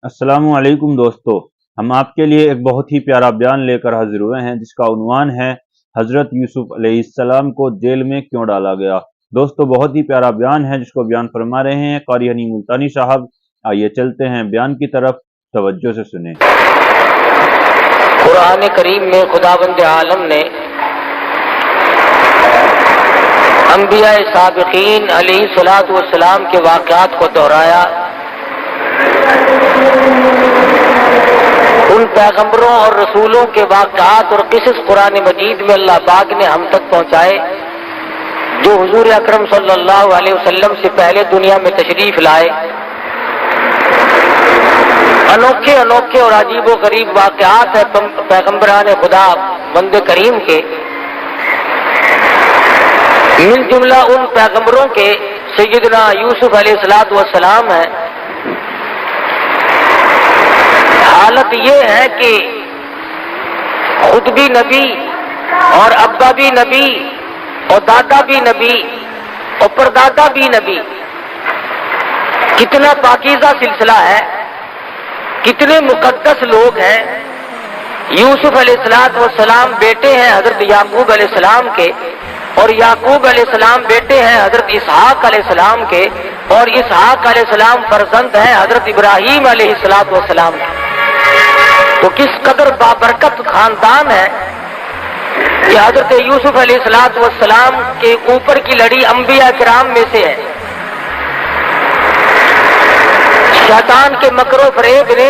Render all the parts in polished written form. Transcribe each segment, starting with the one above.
अस्सलामु अलैकुम दोस्तों, हम आपके लिए एक बहुत ही प्यारा बयान लेकर हाजिर हुए हैं जिसका उन्वान है हजरत यूसुफ अलैहिस्सलाम को जेल में क्यों डाला गया। दोस्तों, बहुत ही प्यारा बयान है जिसको बयान फरमा रहे हैं कारी हनी मुल्तानी साहब। आइए चलते हैं बयान की तरफ, तवज्जो से सुने। कुरान करीम में खुदावंद आलम ने अंबिया साबिकीन अलैहिस्सलातु वस्सलाम के वाक़यात को दोहराया। उन पैगंबरों और रसूलों के वाक़यात और किस्स कुरान मजीद में अल्लाह पाक ने हम तक पहुंचाए जो हुजूर अकरम सल्लल्लाहु अलैहि वसल्लम से पहले दुनिया में तशरीफ लाए। अनोखे अनोखे और अजीबो गरीब वाक़यात है पैगंबरान खुदा बंदे करीम के। मिल जुमला उन पैगंबरों के सैयदना यूसुफ अलैहिस्सलातु वस्सलाम है। हालत ये है कि खुद भी नबी और अब्बा भी नबी और दादा भी नबी और परदादा भी नबी। कितना पाकीज़ा सिलसिला है, कितने मुकद्दस लोग हैं। यूसुफ अलैहिस्सलातु वस्सलाम बेटे हैं हजरत याकूब अलैहिस्सलाम के, और याकूब अलैहिस्सलाम बेटे हैं हजरत इसहाक अलैहिस्सलाम के, और इसहाक अलैहिस्सलाम फर्जंद हैं हजरत इब्राहीम अलैहिस्सलातु वस्सलाम के। तो किस कदर बाबरकत खानदान है कि हजरत यूसुफ अलैहिस्सलातु वस्सलाम के ऊपर की लड़ी अंबिया किराम में से है। शैतान के मकरो फरेब ने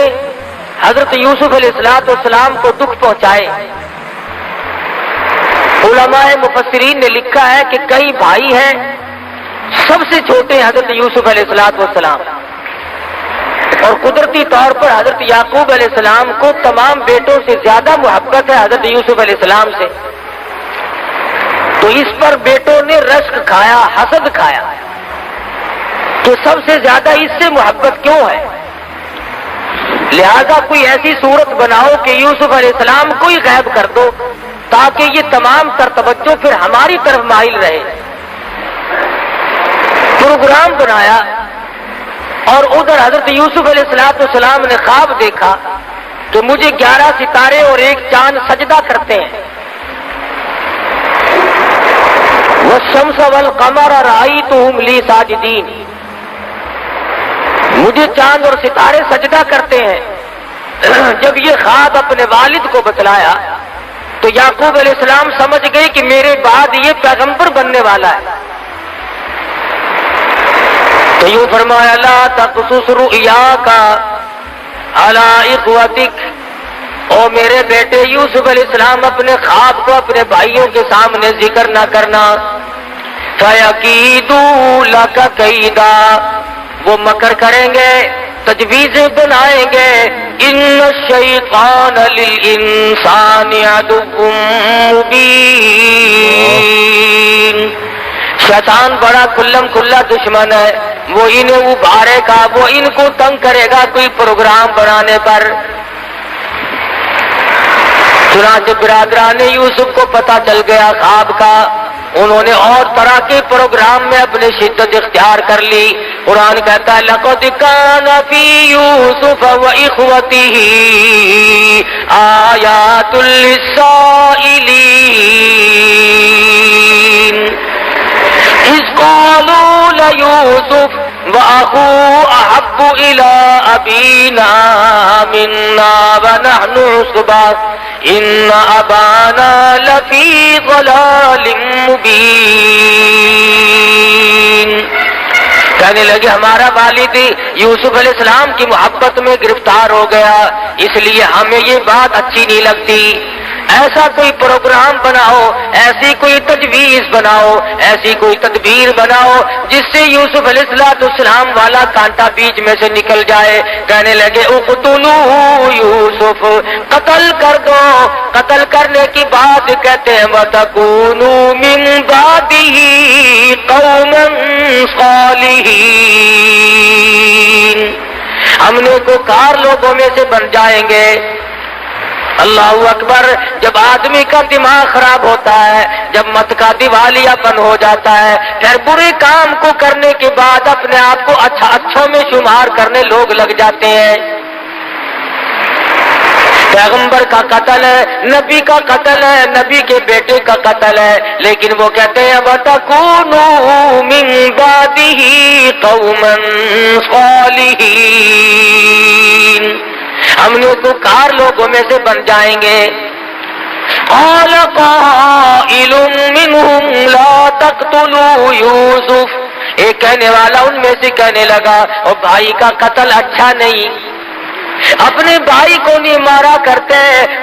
हजरत यूसुफ अलैहिस्सलातु वस्सलाम को दुख पहुंचाए। उलमाए मुफस्सिरीन ने लिखा है कि कई भाई हैं, सबसे छोटे हजरत यूसुफ अलैहिस्सलातु वस्सलाम, और कुदरती तौर पर हजरत याकूब अलैहिस्सलाम को तमाम बेटों से ज्यादा मोहब्बत है हजरत यूसुफ अलैहिस्सलाम से। तो इस पर बेटों ने रश्क खाया, हसद खाया कि सबसे ज्यादा इससे मोहब्बत क्यों है। लिहाजा कोई ऐसी सूरत बनाओ कि यूसुफ अलैहिस्सलाम को ही गायब कर दो ताकि ये तमाम तर तवज्जो फिर हमारी तरफ माइल रहे। प्रोग्राम बनाया और उधर हजरत यूसुफ अलैहिस्सलातु वस्सलाम ने ख्वाब देखा कि मुझे 11 सितारे और एक चांद सजदा करते हैं। वश्शम्स वल कमर रअयतुहुम ली साजिदीन, मुझे चांद और सितारे सजदा करते हैं। जब ये ख्वाब अपने वालिद को बतलाया तो याकूब अलैहिस्सलाम समझ गए कि मेरे बाद ये पैगंबर बनने वाला है। तो यूं फरमाया ला तक़सुस रुयाका अला इख्वतिक, ओ मेरे बेटे यूसुफ अलैहिस्सलाम अपने ख्वाब को अपने भाइयों के सामने जिक्र ना करना। फयकीदू लक कैदा, वो मकर करेंगे, तजवीज़ें बनाएंगे। इन्न शैतान लिल इंसानि अदुव्वुम मुबीन, शैतान बड़ा खुल्लम खुल्ला दुश्मन है, वो इन्हें उभारेगा, वो इनको तंग करेगा कोई प्रोग्राम बनाने पर। चुनांचे बिरादरान यूसुफ को पता चल गया ख्वाब का, उन्होंने और तरह के प्रोग्राम में अपने शिद्दत इख्तियार कर ली। कुरान कहता है लक़द कान फी यूसुफ व इख्वतिही आयातुल लिस्साइलीन, इज़ क़ालू लयूसुफ व अख़ूहु अहब्बु इला अबीना मिन्ना व नहनु उसबा इन्न अबाना लफी ज़लालिम मुबीन। कहने लगे हमारा वालिद यूसुफ अलैहिस्सलाम की मोहब्बत में गिरफ्तार हो गया, इसलिए हमें ये बात अच्छी नहीं लगती। ऐसा कोई प्रोग्राम बनाओ, ऐसी कोई तजवीज बनाओ, ऐसी कोई तदबीर बनाओ जिससे यूसुफ अलैहिस्सलाम वाला कांटा बीच में से निकल जाए। कहने लगे उक़्तुलू यूसुफ, कत्ल कर दो। कत्ल करने की बात कहते हैं वतकूनू मिन बादिही कौमन सालिहीन, हम नेकोकार लोगों में से बन जाएंगे। अल्लाहू अकबर। जब आदमी का दिमाग खराब होता है, जब मत का दिवालियापन हो जाता है, फिर बुरे काम को करने के बाद अपने आप को अच्छों में शुमार करने लोग लग जाते हैं। पैगंबर का कत्ल है, नबी का कत्ल है, नबी के बेटे का कत्ल है, लेकिन वो कहते हैं वतकूनू मिन बादिही कौमन सालिहीन, हम नेकूकार लोगों में से बन जाएंगे। क़ाल क़ाइलुम मिनहुम ला तक़्तुलू यूसुफ, एक कहने वाला उनमें से कहने लगा और भाई का कत्ल अच्छा नहीं, अपने भाई को नहीं मारा करते,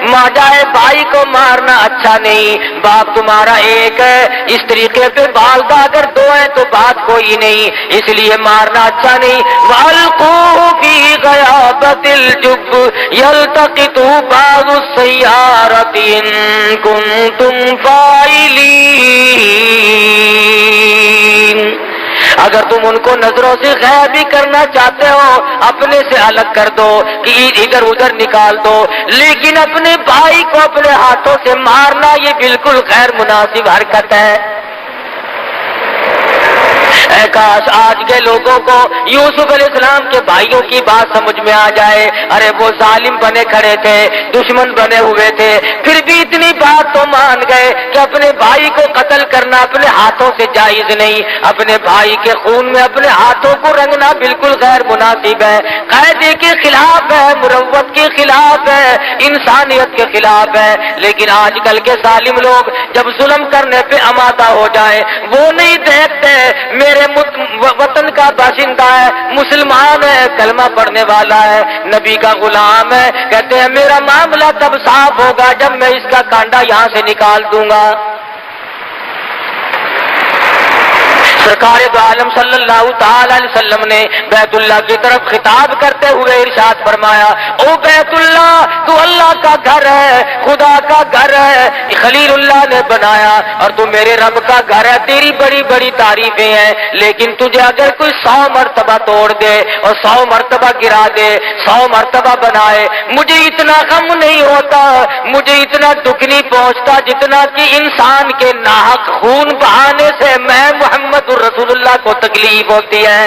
माँ जाए भाई को मारना अच्छा नहीं, बाप तुम्हारा एक है, इस तरीके पे बाल का अगर दो है तो बात कोई नहीं, इसलिए मारना अच्छा नहीं। वल्क़ू फी ग़याबतिल जुब यल्तक़ितु बाज़ु सय्यारति इन कुन्तुम फ़ाइलीन, अगर तुम उनको नजरों से गैब भी करना चाहते हो अपने से अलग कर दो कि इधर उधर निकाल दो, लेकिन अपने भाई को अपने हाथों से मारना ये बिल्कुल गैर मुनासिब हरकत है। काश आज के लोगों को यूसुफ अलैहिस्सलाम के भाइयों की बात समझ में आ जाए। अरे वो जालिम बने खड़े थे, दुश्मन बने हुए थे, फिर भी इतनी बात तो मान गए कि अपने भाई को कत्ल करना अपने हाथों से जायज नहीं, अपने भाई के खून में अपने हाथों को रंगना बिल्कुल गैर मुनासिब है, कायदे के खिलाफ है, मुरव्वत के खिलाफ है, इंसानियत के खिलाफ है। लेकिन आजकल के जालिम लोग जब जुल्म करने पे आमादा हो जाए, वो नहीं देखते मेरे वतन का बाशिंदा है, मुसलमान है, कलमा पढ़ने वाला है, नबी का गुलाम है, कहते हैं मेरा मामला तब साफ होगा जब मैं इसका कांडा यहां से निकाल दूंगा। सरकार दो आलम सल्लल्लाहु ताला अलैहि वसल्लम ने बैतुल्लाह की तरफ खिताब करते हुए इरशाद फरमाया, ओ बैतुल्लाह तू अल्लाह का घर है, खुदा का घर है, खलीलुल्लाह ने बनाया और तू मेरे रब का घर है, तेरी बड़ी बड़ी तारीफें हैं, लेकिन तुझे अगर कोई 100 मर्तबा तोड़ दे और 100 मर्तबा गिरा दे, 100 मर्तबा बनाए, मुझे इतना गम नहीं होता, मुझे इतना दुख नहीं पहुंचता जितना कि इंसान के नाहक खून बहाने से मैं मोहम्मद रसूलुल्लाह को तकलीफ होती है।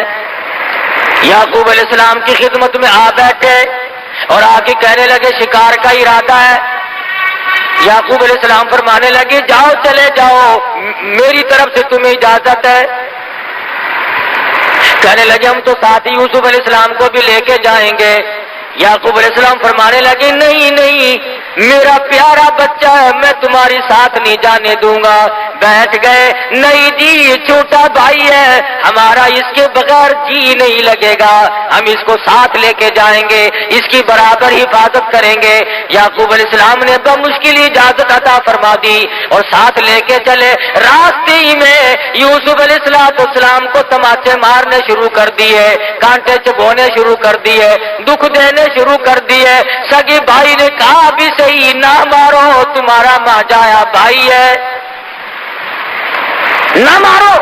याकूब अलैहिस्सलाम की खिदमत में आ बैठे और आके कहने लगे शिकार का इरादा है। याकूब अलैहिस्सलाम फरमाने लगे जाओ चले जाओ, मेरी तरफ से तुम्हें इजाजत है। कहने लगे हम तो साथ ही यूसुफ अलैहिस्सलाम को भी लेके जाएंगे। याकूब अलैहिस्सलाम फरमाने लगे नहीं नहीं, मेरा प्यारा बच्चा है, मैं तुम्हारी साथ नहीं जाने दूंगा। बैठ गए, नहीं जी ये छोटा भाई है हमारा, इसके बगैर जी नहीं लगेगा, हम इसको साथ लेके जाएंगे, इसकी बराबर हिफाजत करेंगे। याकूब अलैहिस्सलाम ने बमुश्किल इजाजत अता फरमा दी और साथ लेके चले। रास्ते ही में यूसुफ अलैहिस्सलाम को तमाचे मारने शुरू कर दिए, कांटे चुभोने शुरू कर दिए, दुख देने शुरू कर दिए। सगे भाई ने कहा भी सही, ना मारो, तुम्हारा माजाया भाई है, ना मारो।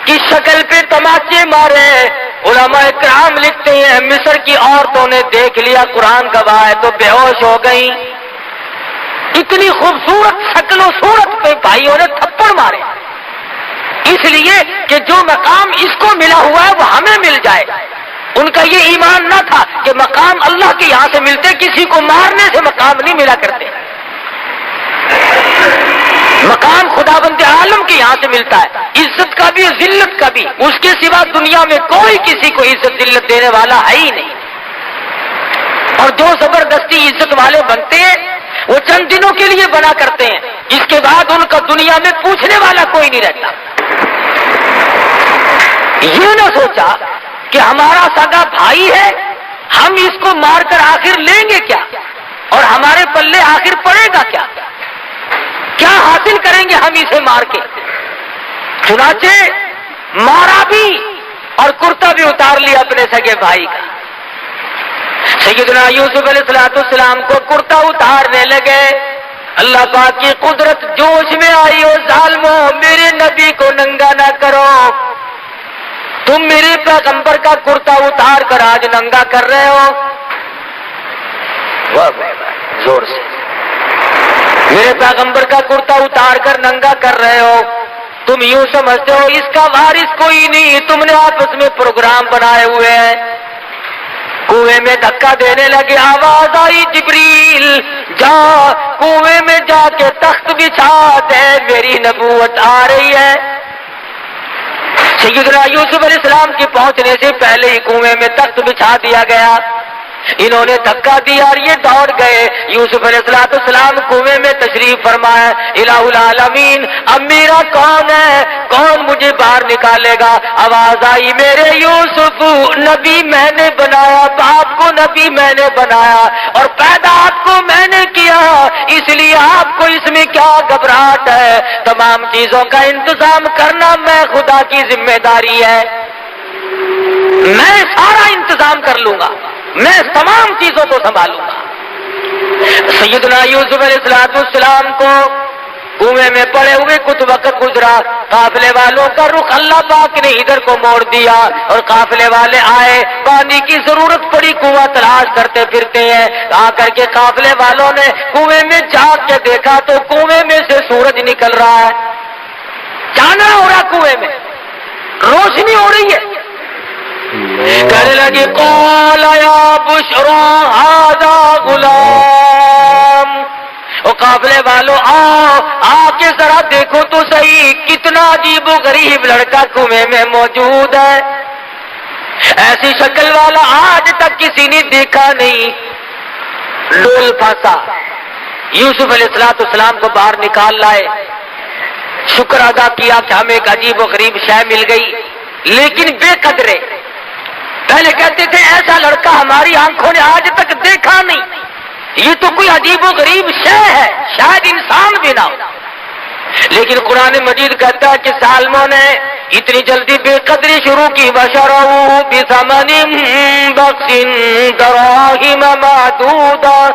की शक्ल पे तमाचे मारे। उलमा इकराम लिखते हैं मिस्र की औरतों ने देख लिया, कुरान गवाह है, तो बेहोश हो गई। इतनी खूबसूरत शक्ल सूरत पे भाइयों ने थप्पड़ मारे, इसलिए कि जो मकाम इसको मिला हुआ है वो हमें मिल जाए। उनका ये ईमान न था कि मकाम अल्लाह के यहां से मिलते, किसी को मारने से मकाम नहीं मिला करते, मकाम खुदाबंद आलम के यहां से मिलता है, इज्जत का भी जिल्लत का भी। उसके सिवा दुनिया में कोई किसी को इज्जत जिल्लत देने वाला है ही नहीं। और जो जबरदस्ती इज्जत वाले बनते हैं वो चंद दिनों के लिए बना करते हैं, इसके बाद उनका दुनिया में पूछने वाला कोई नहीं रहता। ये न सोचा कि हमारा सगा भाई है, हम इसको मारकर आखिर लेंगे क्या, और हमारे पल्ले आखिर पड़ेगा क्या, क्या हासिल करेंगे हम इसे मार के। चुनाचे मारा भी और कुर्ता भी उतार लिया अपने सगे भाई का। सैयदना यूसुफ अलैहिस्सलाम को कुर्ता उतारने लगे। अल्लाह पाक की कुदरत जोश में आई, ओ जालिमो मेरे नबी को नंगा ना करो, तुम मेरे पैगंबर का कुर्ता उतार कर आज नंगा कर रहे हो। जोर से, मेरे पैगंबर का कुर्ता उतार कर नंगा कर रहे हो। तुम यूं समझते हो इसका वारिस कोई नहीं, तुमने आपस में प्रोग्राम बनाए हुए हैं। کنویں میں دھکا دینے لگے، آواز آئی جبریل جا کنویں میں جا کے تخت بچھا دے، میری نبوت آ رہی ہے۔ سیدنا یوسف علیہ السلام کی پہنچنے سے پہلے ہی کنویں میں تخت بچھا دیا گیا۔ انہوں نے دھکا دیا اور یہ دوڑ گئے۔ یوسف علیہ السلام کنویں میں تشریف فرمایا، الہ العالمین اب میرا کون ہے، کون مجھے باہر نکالے گا؟ آواز آئی، میرے یوسف نبی میں نے بنایا، باپ کو نبی میں نے بنایا اور پیدا آپ کو میں نے کیا، اس لیے آپ کو اس میں کیا گھبراہٹ ہے؟ تمام چیزوں کا انتظام کرنا میں خدا کی ذمہ داری ہے، میں سارا انتظام کر لوں گا، میں تمام چیزوں کو سنبھالوں گا۔ سیدنا یوسف علیہ السلام کو کنویں میں پڑے ہوئے کچھ وقت گزرا، قافلے والوں کا رخ اللہ پاک نے ادھر کو موڑ دیا اور قافلے والے آئے، پانی کی ضرورت پڑی، کنواں تلاش کرتے پھرتے ہیں، آ کر کے قافلے والوں نے کنویں میں جھانک کے دیکھا تو کنویں میں سے سورج نکل رہا ہے، چاندنا ہو رہا کنویں میں، روشنی ہو رہی ہے۔ کہنے لگی قال یا بشرا ھذا غلام، او قافلے والوں آ کے ذرا دیکھو تو صحیح، کتنا عجیب و غریب لڑکا کنویں میں موجود ہے، ایسی شکل والا آج تک کسی نے دیکھا نہیں۔ ڈول پھنسا، یوسف علیہ السلام کو باہر نکال لائے، شکر ادا کیا کہ ہمیں ایک عجیب و غریب شے مل گئی، لیکن بے قدرے پہلے کہتے تھے ایسا لڑکا ہماری آنکھوں نے آج تک دیکھا نہیں، یہ تو کوئی عجیب و غریب شے ہے، شاید انسان بھی نہ ہو۔ لیکن قرآن مجید کہتا ہے کہ ظالموں نے اتنی جلدی بے قدری شروع کی، وَشَرَوْهُ بِثَمَنٍ بَخْسٍ دَرَاهِمَ مَعْدُودَةٍ،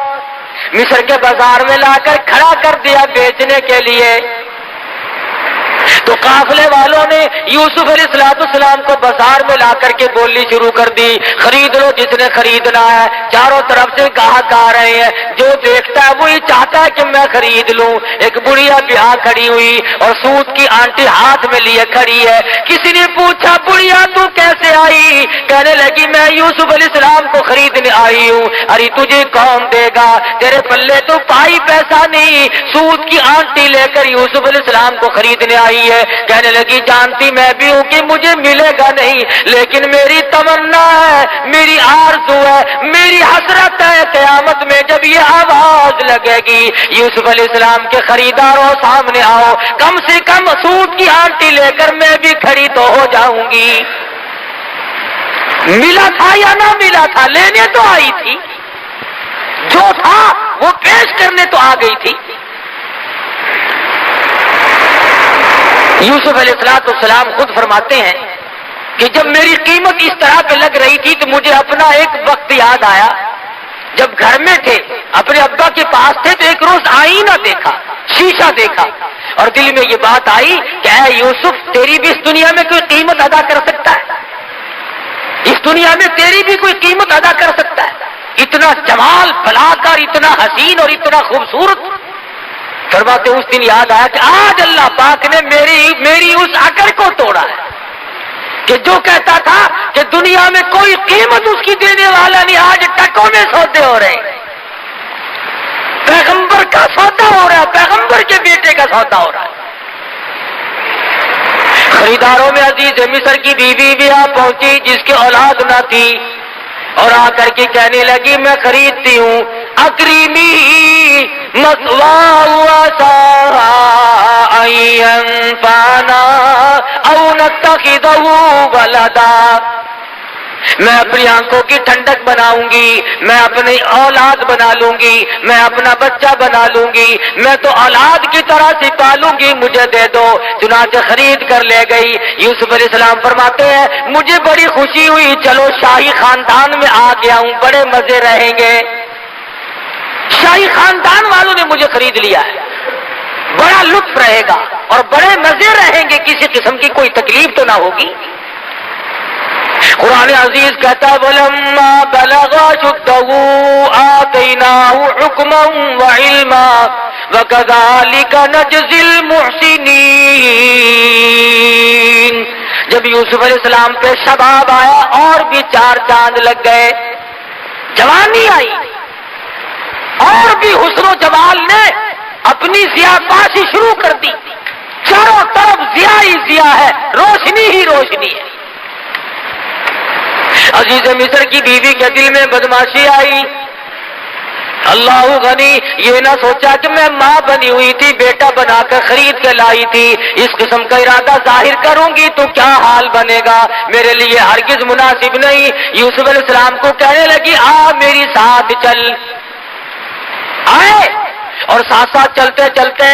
مصر کے بازار میں لا کر کھڑا کر دیا بیچنے کے لیے۔ تو قافلے والوں نے یوسف علیہ السلام کو بازار میں لا کر کے بولنی شروع کر دی، خرید لو جس نے خریدنا ہے، چاروں طرف سے گاہک آ رہے ہیں، جو دیکھتا ہے وہی چاہتا ہے کہ میں خرید لوں۔ ایک بڑھیا بیاہ کھڑی ہوئی اور سوت کی آنٹی ہاتھ میں لیے کھڑی ہے، کسی نے پوچھا بڑھیا تو کیسے آئی؟ کہنے لگی میں یوسف علیہ السلام کو خریدنے آئی ہوں۔ ارے تجھے کون دے گا، تیرے پلے تو پائی پیسہ نہیں، سوت کی آنٹی لے کر یوسف علیہ السلام کو خریدنے آئی ہے۔ کہنے لگی جانتی میں بھی ہوں کہ مجھے ملے گا نہیں، لیکن میری تمنا ہے، میری آرزو ہے، میری حسرت ہے، قیامت میں جب یہ آواز لگے گی یوسف علیہ السلام کے خریداروں سامنے آؤ، کم سے کم سوت کی آنٹی لے کر میں بھی کھڑی تو ہو جاؤں گی۔ ملا تھا یا نہ ملا تھا، لینے تو آئی تھی، جو تھا وہ پیش کرنے تو آ گئی تھی۔ یوسف علیہ السلام خود فرماتے ہیں کہ جب میری قیمت اس طرح پہ لگ رہی تھی تو مجھے اپنا ایک وقت یاد آیا، جب گھر میں تھے اپنے ابا کے پاس تھے تو ایک روز آئینہ دیکھا، شیشہ دیکھا اور دل میں یہ بات آئی کہ اے یوسف تیری بھی اس دنیا میں کوئی قیمت ادا کر سکتا ہے، اس دنیا میں تیری بھی کوئی قیمت ادا کر سکتا ہے، اتنا جمال بھلا کر، اتنا حسین اور اتنا خوبصورت۔ فرماتے اس دن یاد آیا کہ آج اللہ پاک نے میری اس عقل کو توڑا ہے کہ جو کہتا تھا کہ دنیا میں کوئی قیمت اس کی دینے والا نہیں، آج ٹکوں میں سودے ہو رہے ہیں، پیغمبر کا سودا ہو رہا ہے، پیغمبر کے بیٹے کا سودا ہو رہا ہے۔ خریداروں میں عزیز مصر کی بیوی بھی آ پہنچی جس کی اولاد نہ تھی اور آ کر کے کہنے لگی میں خریدتی ہوں، اکریمی مثواہ وسارا این فانا او نتخذہ ولدا، میں اپنی آنکھوں کی ٹھنڈک بناؤں گی، میں اپنی اولاد بنا لوں گی، میں اپنا بچہ بنا لوں گی، میں تو اولاد کی طرح سے پالوں گی، مجھے دے دو۔ چنانچہ خرید کر لے گئی۔ یوسف علیہ السلام فرماتے ہیں مجھے بڑی خوشی ہوئی، چلو شاہی خاندان میں آ گیا ہوں، بڑے مزے رہیں گے، شاہی خاندان والوں نے مجھے خرید لیا ہے، بڑا لطف رہے گا اور بڑے مزے رہیں گے، کسی قسم کی کوئی تکلیف تو نہ ہوگی۔ قرآن عزیز کہتا ہے وَلَمَّا بَلَغَ أَشُدَّهُ آتَيْنَاهُ حُكْمًا وَعِلْمًا وَكَذَلِكَ نَجْزِي الْمُحْسِنِينَ، جب یوسف علیہ السلام پہ شباب آیا اور بھی 4 چاند لگ گئے، روشنی آئی اور بھی حسن و جمال نے اپنی ضیاءباشی شروع کر دی. چاروں طرف ضیاء ہی ضیاء ہے، روشنی ہی روشنی ہے. عزیز مصر کی بیوی کے دل میں بدماشی آئی. اللہ غنی، یہ نہ سوچا کہ میں ماں بنی ہوئی تھی، بیٹا بنا کر خرید کے لائی تھی، اس قسم کا ارادہ ظاہر کروں گی تو کیا حال بنے گا، میرے لیے ہرگز مناسب نہیں. یوسف علیہ السلام کو کہنے لگی آ میری ساتھ چل. آئے اور ساتھ ساتھ چلتے چلتے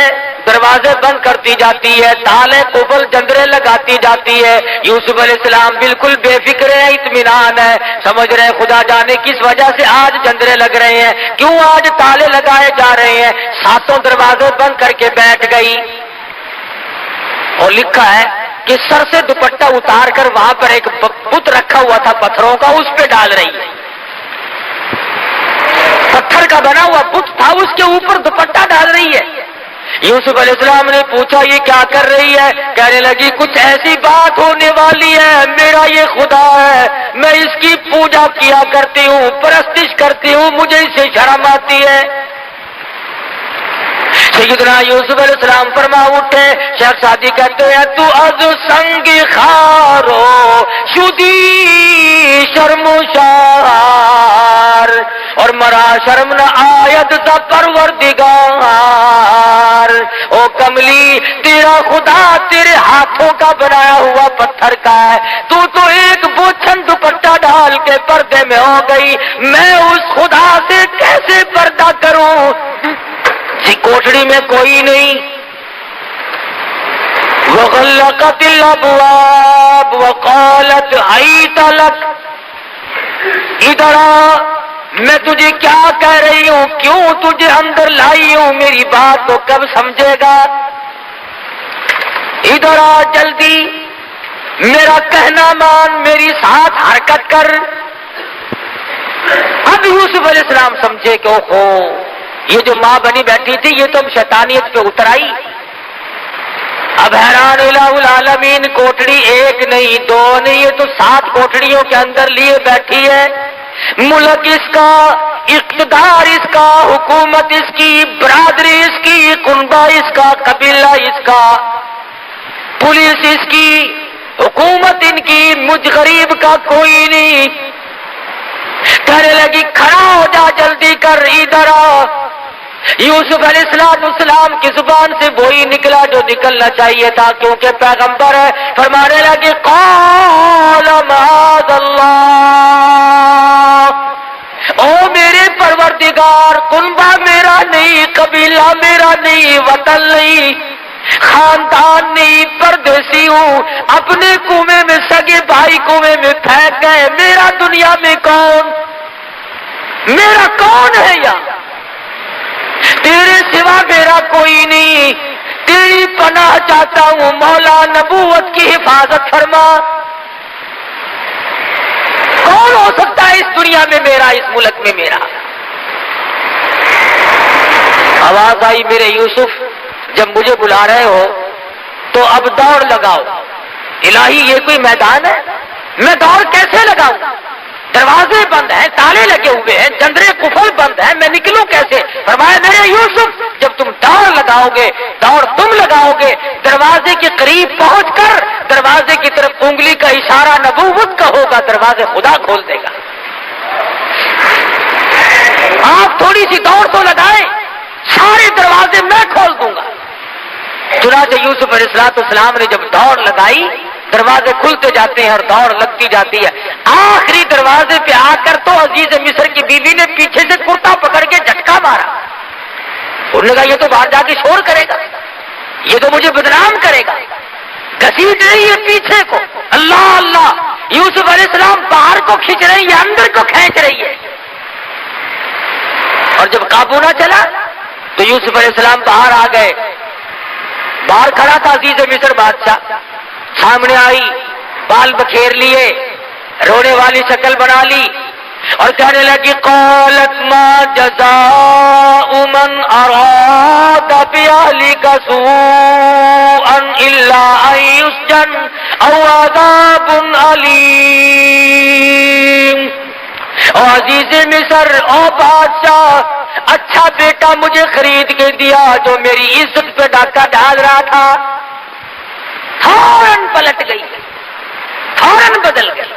دروازے بند کرتی جاتی ہے، تالے قفل جندرے لگاتی جاتی ہے. یوسف علیہ السلام بالکل بے فکر ہے، اطمینان ہے، سمجھ رہے ہیں خدا جانے کس وجہ سے آج جندرے لگ رہے ہیں، کیوں آج تالے لگائے جا رہے ہیں. ساتوں دروازے بند کر کے بیٹھ گئی اور لکھا ہے کہ سر سے دوپٹہ اتار کر وہاں پر ایک بت رکھا ہوا تھا پتھروں کا، اس پہ ڈال رہی ہے. پتھر کا بنا ہوا بت تھا، اس کے اوپر دوپٹہ ڈال رہی ہے. یوسف علیہ السلام نے پوچھا یہ کیا کر رہی ہے؟ کہنے لگی کچھ ایسی بات ہونے والی ہے، میرا یہ خدا ہے، میں اس کی پوجا کیا کرتی ہوں، پرستش کرتی ہوں، مجھے اس سے شرم آتی ہے. سیدنا یوسف علیہ السلام فرما اٹھے. شیخ سعدی کہتے ہیں تو از سنگ خارو شدی شرم شار اور مرا شرم نہ آید سا پروردگار. او کملی تیرا خدا تیرے ہاتھوں کا بنایا ہوا پتھر کا ہے، تو ایک بوچھن دوپٹہ ڈال کے پردے میں ہو گئی، میں اس خدا سے کیسے پردہ کروں؟ کوٹڑی میں کوئی نہیں. وغلقت الابواب وقالت حیت لک. ادھر آ، میں تجھے کیا کہہ رہی ہوں، کیوں تجھے اندر لائی ہوں، میری بات تو کب سمجھے گا. ادھر آ جلدی، میرا کہنا مان، میری ساتھ حرکت کر. اب یوسف علیہ السلام سمجھے کہ اوہو یہ جو ماں بنی بیٹھی تھی یہ تو شیطانیت پہ اتر آئی. اب حیران الہ العالمین، کوٹڑی ایک نہیں دو نہیں، یہ تو 7 کوٹڑیوں کے اندر لیے بیٹھی ہے. ملک اس کا، اقتدار اس کا، حکومت اس کی، برادری اس کی، کنبہ اس کا، قبیلہ اس کا، پولیس اس کی، حکومت ان کی، مجھ غریب کا کوئی نہیں. کہنے لگی کھڑا ہو جا، جلدی کر، ادھر آ. یوسف علیہ السلام کی زبان سے وہی نکلا جو نکلنا چاہیے تھا، کیونکہ پیغمبر ہے. فرمانے لگے قال معاذ اللہ، او میرے پروردگار، کنبہ میرا نہیں، قبیلہ میرا نہیں، وطن نہیں، خاندان نہیں، پردیسی ہوں، اپنے کنویں میں سگے بھائی کنویں میں پھینک گئے، میرا دنیا میں کون، میرا کون ہے یہاں، تیرے سوا میرا کوئی نہیں، تیری پناہ چاہتا ہوں، مولا نبوت کی حفاظت فرما. کون ہو سکتا ہے اس دنیا میں میرا، اس ملک میں میرا؟ آواز آئی میرے یوسف جب مجھے بلا رہے ہو تو اب دوڑ لگاؤ. الہی یہ کوئی میدان ہے، میں دوڑ کیسے لگاؤں؟ دروازے بند ہیں، تالے لگے ہوئے ہیں، جندرے قفل بند ہیں، میں نکلوں کیسے؟ فرمایا میرے یوسف جب تم دوڑ لگاؤ گے، دوڑ تم لگاؤ گے، دروازے کے قریب پہنچ کر دروازے کی طرف انگلی کا اشارہ نبوت کا ہوگا، دروازے خدا کھول دے گا. آپ تھوڑی سی دوڑ تو لگائیں، سارے دروازے میں کھول دوں گا. چنانچہ یوسف علیہ السلام نے جب دوڑ لگائی، دروازے کھلتے جاتے ہیں اور دوڑ لگتی جاتی ہے. آخری دروازے پہ آ کر تو عزیز مصر کی بیوی نے پیچھے سے کرتا پکڑ کے جھٹکا مارا. انہوں نے کہا یہ تو باہر جا کے شور کرے گا، یہ تو مجھے بدنام کرے گا. گھسیٹ رہی ہے پیچھے کو، اللہ اللہ. یوسف علیہ السلام باہر کو کھینچ رہی ہے، اندر کو کھینچ رہی ہے. اور جب قابو نہ چلا تو یوسف علیہ السلام باہر آ گئے. باہر کھڑا تھا عزیز مصر بادشاہ، سامنے آئی، بال بکھیر لیے، رونے والی شکل بنا لی اور کہنے لگی قالت ما جزاء من اراد باہلک سوءا الا ان یسجن او عذاب علیم. او عزیز مصر، او بادشاہ، اچھا بیٹا مجھے خرید کے دیا جو میری عزت پہ ڈاکہ ڈال رہا تھا، فوراً پلٹ گئی، فوراً بدل گئی۔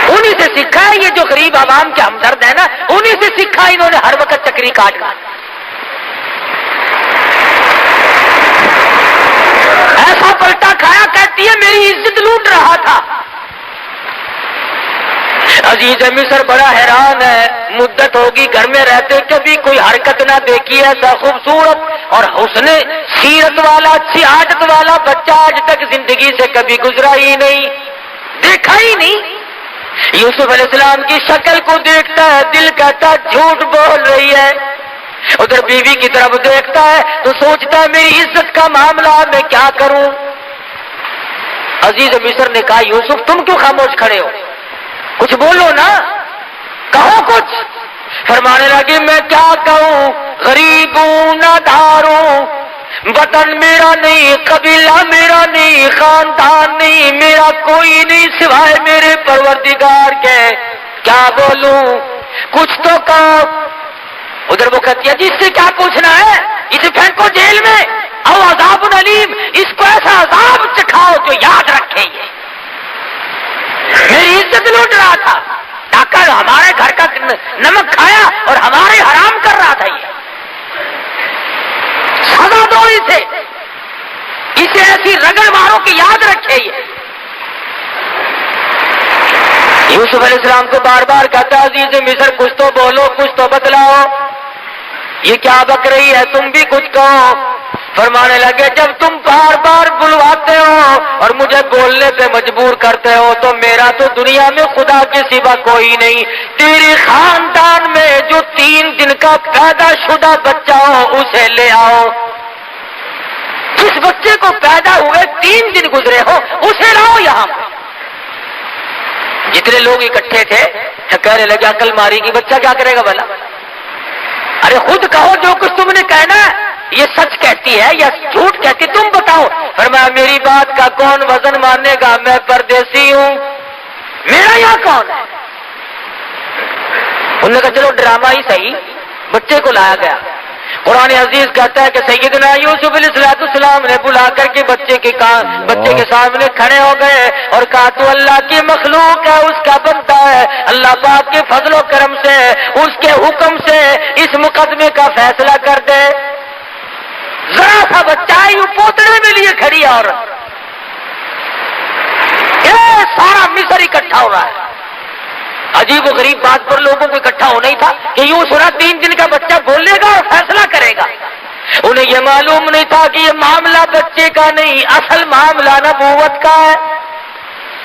انہی سے سیکھا ہے، یہ جو غریب عوام کے ہمدرد ہیں نا، انہی سے سیکھا انہوں نے ہر وقت چکری کاٹنا۔ ایسا پلٹا کھایا، کہتی ہے میری عزت لوٹ رہا تھا۔ عزیز مصر بڑا حیران ہے، مدت ہوگی گھر میں رہتے کبھی کوئی حرکت نہ دیکھی، ایسا خوبصورت اور حسن سیرت والا، اچھی عادت والا بچہ آج تک زندگی سے کبھی گزرا ہی نہیں، دیکھا ہی نہیں۔ یوسف علیہ السلام کی شکل کو دیکھتا ہے، دل کہتا جھوٹ بول رہی ہے، ادھر بیوی کی طرف دیکھتا ہے تو سوچتا ہے میری عزت کا معاملہ میں کیا کروں۔ عزیز مصر نے کہا یوسف تم کیوں خاموش کھڑے ہو، کچھ بولو نا، کہو کچھ۔ فرمانے لگے میں کیا کہوں، غریب ہوں، نادار ہوں، وطن میرا نہیں، قبیلہ میرا نہیں، خاندان نہیں، میرا کوئی نہیں سوائے میرے پروردگار کے، کیا بولوں، کچھ تو کہو۔ ادھر وہ کہتی ہے جی اس سے کیا پوچھنا ہے، اسے پھینکو جیل میں، او عذاب علیم، اس کو ایسا عذاب چکھاؤ جو یاد رکھے یہ میری عزت لوٹ رہا تھا، ڈاکہ ہمارے گھر کا نمک کھایا اور ہمارے حرام کر رہا تھا، یہ سزا دو اسے ایسی رگڑ مارو کہ یاد رکھے یہ۔ یوسف علیہ السلام کو بار بار کہتا عزیز مصر کچھ تو بولو، کچھ تو بتلاؤ، یہ کیا بک رہی ہے، تم بھی کچھ کہو۔ فرمانے لگے جب تم بار بار بلواتے ہو اور مجھے بولنے پہ مجبور کرتے ہو تو میرا تو دنیا میں خدا کے سوا کوئی نہیں، تیرے خاندان میں جو 3 دن کا پیدا شدہ بچہ ہو اسے لے آؤ، جس بچے کو پیدا ہوئے 3 دن گزرے ہو اسے لاؤ یہاں پہ۔ جتنے لوگ اکٹھے تھے کہنے لگے عقل ماری کی بچہ کیا کرے گا بھلا، ارے خود کہو جو کچھ تم نے کہنا ہے، یہ سچ کہتی ہے یا جھوٹ کہتی تم بتاؤ۔ فرمایا میری بات کا کون وزن مانے گا، میں پردیسی ہوں، میرا یہاں کون ہے۔ انہوں نے کہا چلو ڈرامہ ہی صحیح، بچے کو لایا گیا۔ قرآن عزیز کہتا ہے کہ سیدنا یوسف علیہ السلام نے بلا کر کے بچے کے سامنے کھڑے ہو گئے اور کہا تو اللہ کی مخلوق ہے، اس کا بندہ ہے، اللہ پاک کے فضل و کرم سے اس کے حکم سے اس مقدمے کا فیصلہ کر دے۔ ذرا سا بچہ یوں پوتڑے میں لیے کھڑی عورت، یہ سارا مصر اکٹھا ہو رہا ہے۔ عجیب و غریب بات پر لوگوں کو اکٹھا ہونا ہی تھا کہ یوں سنا 3 دن کا بچہ بولے گا اور فیصلہ کرے گا۔ انہیں یہ معلوم نہیں تھا کہ یہ معاملہ بچے کا نہیں، اصل معاملہ نبوت کا ہے،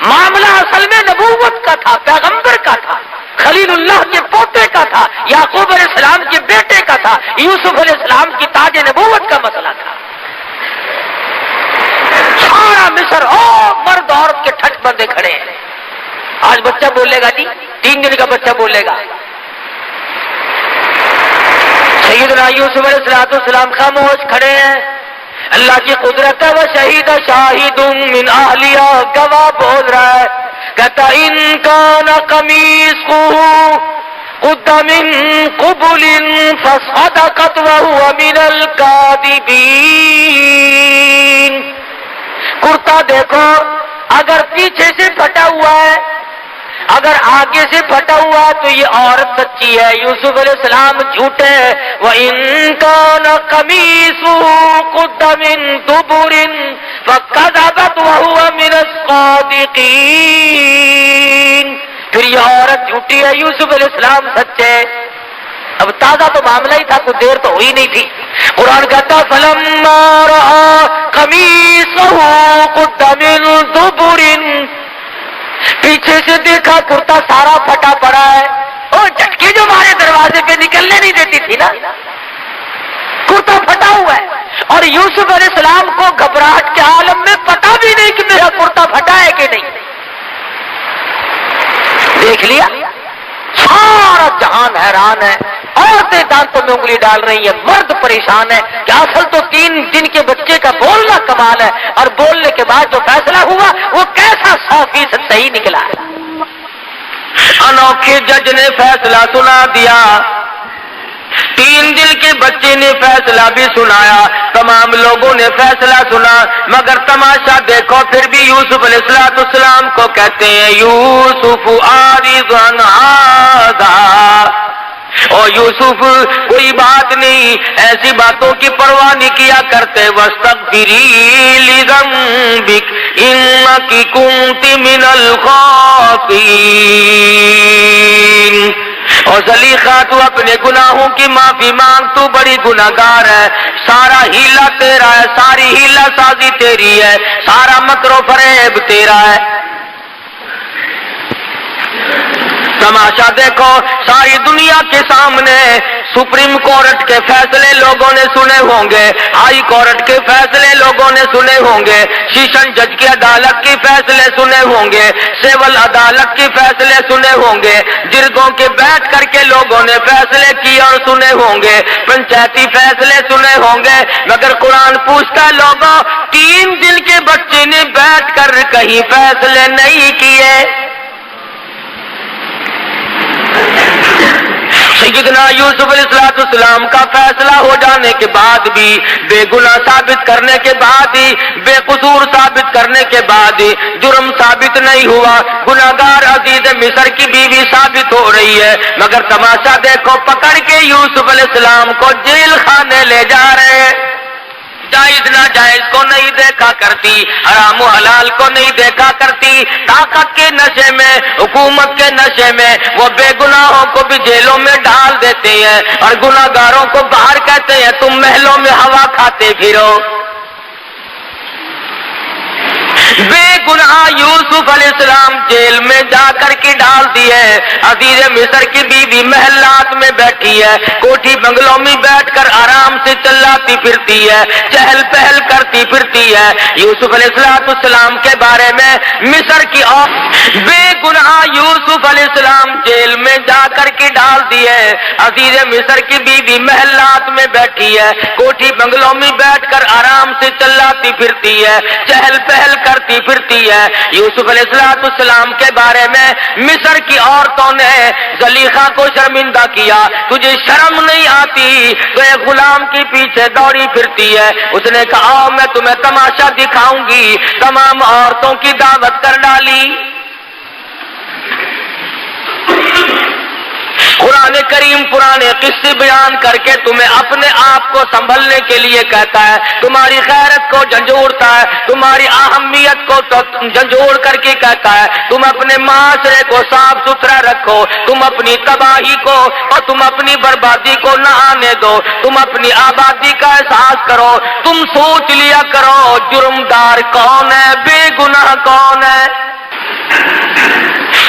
معاملہ اصل میں نبوت کا تھا، پیغمبر کا تھا، خلیل اللہ کے پوتے کا تھا، یعقوب علیہ السلام کے بیٹے کا تھا، یوسف علیہ السلام کی تاج نبوت کا مسئلہ تھا۔ سارا مصر مرد عورت کے ٹھٹ بندے کھڑے ہیں۔ آج بچہ بولے گا جی، 3 دن کا بچہ بولے گا۔ سیدنا یوسف علیہ السلام خاموش کھڑے ہیں، اللہ کی قدرت ہے، وہ شہید شاہد من اہلیہ، گواہ بول رہا ہے، کہتا ان کان قمیصہ قد من قبل فصدقت وهو من الكاذبین۔ کرتا دیکھو اگر پیچھے سے پھٹا ہوا ہے، اگر آگے سے پھٹا ہوا تو یہ عورت سچی ہے، یوسف علیہ السلام جھوٹے ہیں۔ وَإِن كَانَ قَمِيصُهُ قُدَّ مِن دُبُرٍ فَكَذَبَتْ وَهُوَ مِنَ الصَّادِقِينَ۔ پھر یہ عورت جھوٹی ہے، یوسف علیہ السلام سچے۔ اب تازہ تو معاملہ ہی تھا، کوئی دیر تو ہوئی نہیں تھی۔ قرآن کہتا فَلَمَّا رَأَىٰ قَمِيصَهُ قُدَّ مِن دُبُرٍ، پیچھے سے دیکھا کرتا سارا پھٹا پڑا ہے، اور جھٹکے جو ہمارے دروازے پہ نکلنے نہیں دیتی تھی نا، کرتا پھٹا ہوا ہے، اور یوسف علیہ السلام کو گھبراہٹ کے عالم میں پتا بھی نہیں کہ میرا کرتا پھٹا ہے کہ نہیں۔ دیکھ لیا سارا جہان حیران ہے، عورتیں دانتوں میں انگلی ڈال رہی ہیں، مرد پریشان ہے کہ اصل تو 3 دن کے بچے کا بولنا کمال ہے، اور بولنے کے بعد جو فیصلہ ہوا وہ کیسا 100% صحیح نکلا ہے۔ अनोखे जज ने फैसला सुना दिया, 3 दिल के बच्चे ने फैसला भी सुनाया, तमाम लोगों ने फैसला सुना, मगर तमाशा देखो फिर भी यूसुफ अलैहिस्सलाम को कहते हैं यूसुफ आरिज़न हाज़ा, ओ यूसुफ कोई बात नहीं, ऐसी बातों की परवाह नहीं किया करते, वस्तगफिरी लिज़म्बिक इन्नकी कुंती मिनल खातीन, और ज़लीखा तू अपने गुनाहों की माफी मांग, तू बड़ी गुनाहगार है, सारा हीला तेरा है, सारी हीला साजी तेरी है, सारा मकरो फरेब तेरा है। तमाशा देखो, सारी दुनिया के सामने सुप्रीम कोर्ट के फैसले लोगों ने सुने होंगे, हाई कोर्ट के फैसले लोगों ने सुने होंगे, सेशन जज की अदालत के फैसले सुने होंगे, सिविल अदालत के फैसले सुने होंगे, जिरगों के बैठ करके लोगों ने फैसले किए और सुने होंगे, पंचायती फैसले सुने होंगे, मगर कुरान पूछता लोगों 3 दिन के बच्चे ने बैठ कर कहीं फैसले नहीं किए। सैयदना यूसुफ अलैहिस्सलाम का फैसला हो जाने के बाद भी, बेगुनाह साबित करने के बाद ही, बेकसूर साबित करने के बाद ही जुर्म साबित नहीं हुआ, गुनाहगार अजीज मिस्र की बीवी साबित हो रही है, मगर तमाशा देखो, पकड़ के यूसुफ अलैहिस्सलाम को जेल खाने ले जा रहे हैं। जायज ना जायज को नहीं देखा करती, हराम हलाल को नहीं देखा करती, ताकत के नशे में, हुकूमत के नशे में वो बेगुनाहों को भी जेलों में डाल देते हैं और गुनाहगारों को बाहर कहते हैं तुम महलों में हवा खाते फिरो। बेगुनाह यूसुफ अलैहिस्सलाम जेल में जाकर के डाल दिए, अजीज मिस्र की बीवी महलात में बैठी है, कोठी बंगलों में बैठकर आराम से चिल्लाती फिरती है, चहल पहल करती फिरती है। यूसुफ अलैहिस्सलाम के बारे में मिस्र की और बेगुनाह यूसुफ अलैहिस्सलाम जेल में जाकर के डाल दिए, अजीज मिस्र की बीवी महलात में बैठी है, कोठी बंगलों में बैठकर आराम से चिल्लाती फिरती है, चहल पहल करती फिरती है। यूसुफ अलैहिस्सलाम के बारे में मिस्र की औरतों ने ज़लीखा को शर्मिंदा किया, तुझे शर्म नहीं आती, तो एक गुलाम के पीछे दौड़ी फिरती है। उसने कहा आओ मैं तुम्हें तमाशा दिखाऊंगी, तमाम औरतों की दावत कर डाली। कुरान करीम पुराने किस्से बयान करके तुम्हें अपने आप को संभलने के लिए कहता है, तुम्हारी खैरत को झंझोड़ता है, तुम्हारी अहमियत को झंझोड़ करके कहता है तुम अपने माशरे को साफ सुथरा रखो, तुम अपनी तबाही को और तुम अपनी बर्बादी को न आने दो, तुम अपनी आबादी का एहसास करो, तुम सोच लिया करो जुर्मदार कौन है, बेगुनाह कौन है।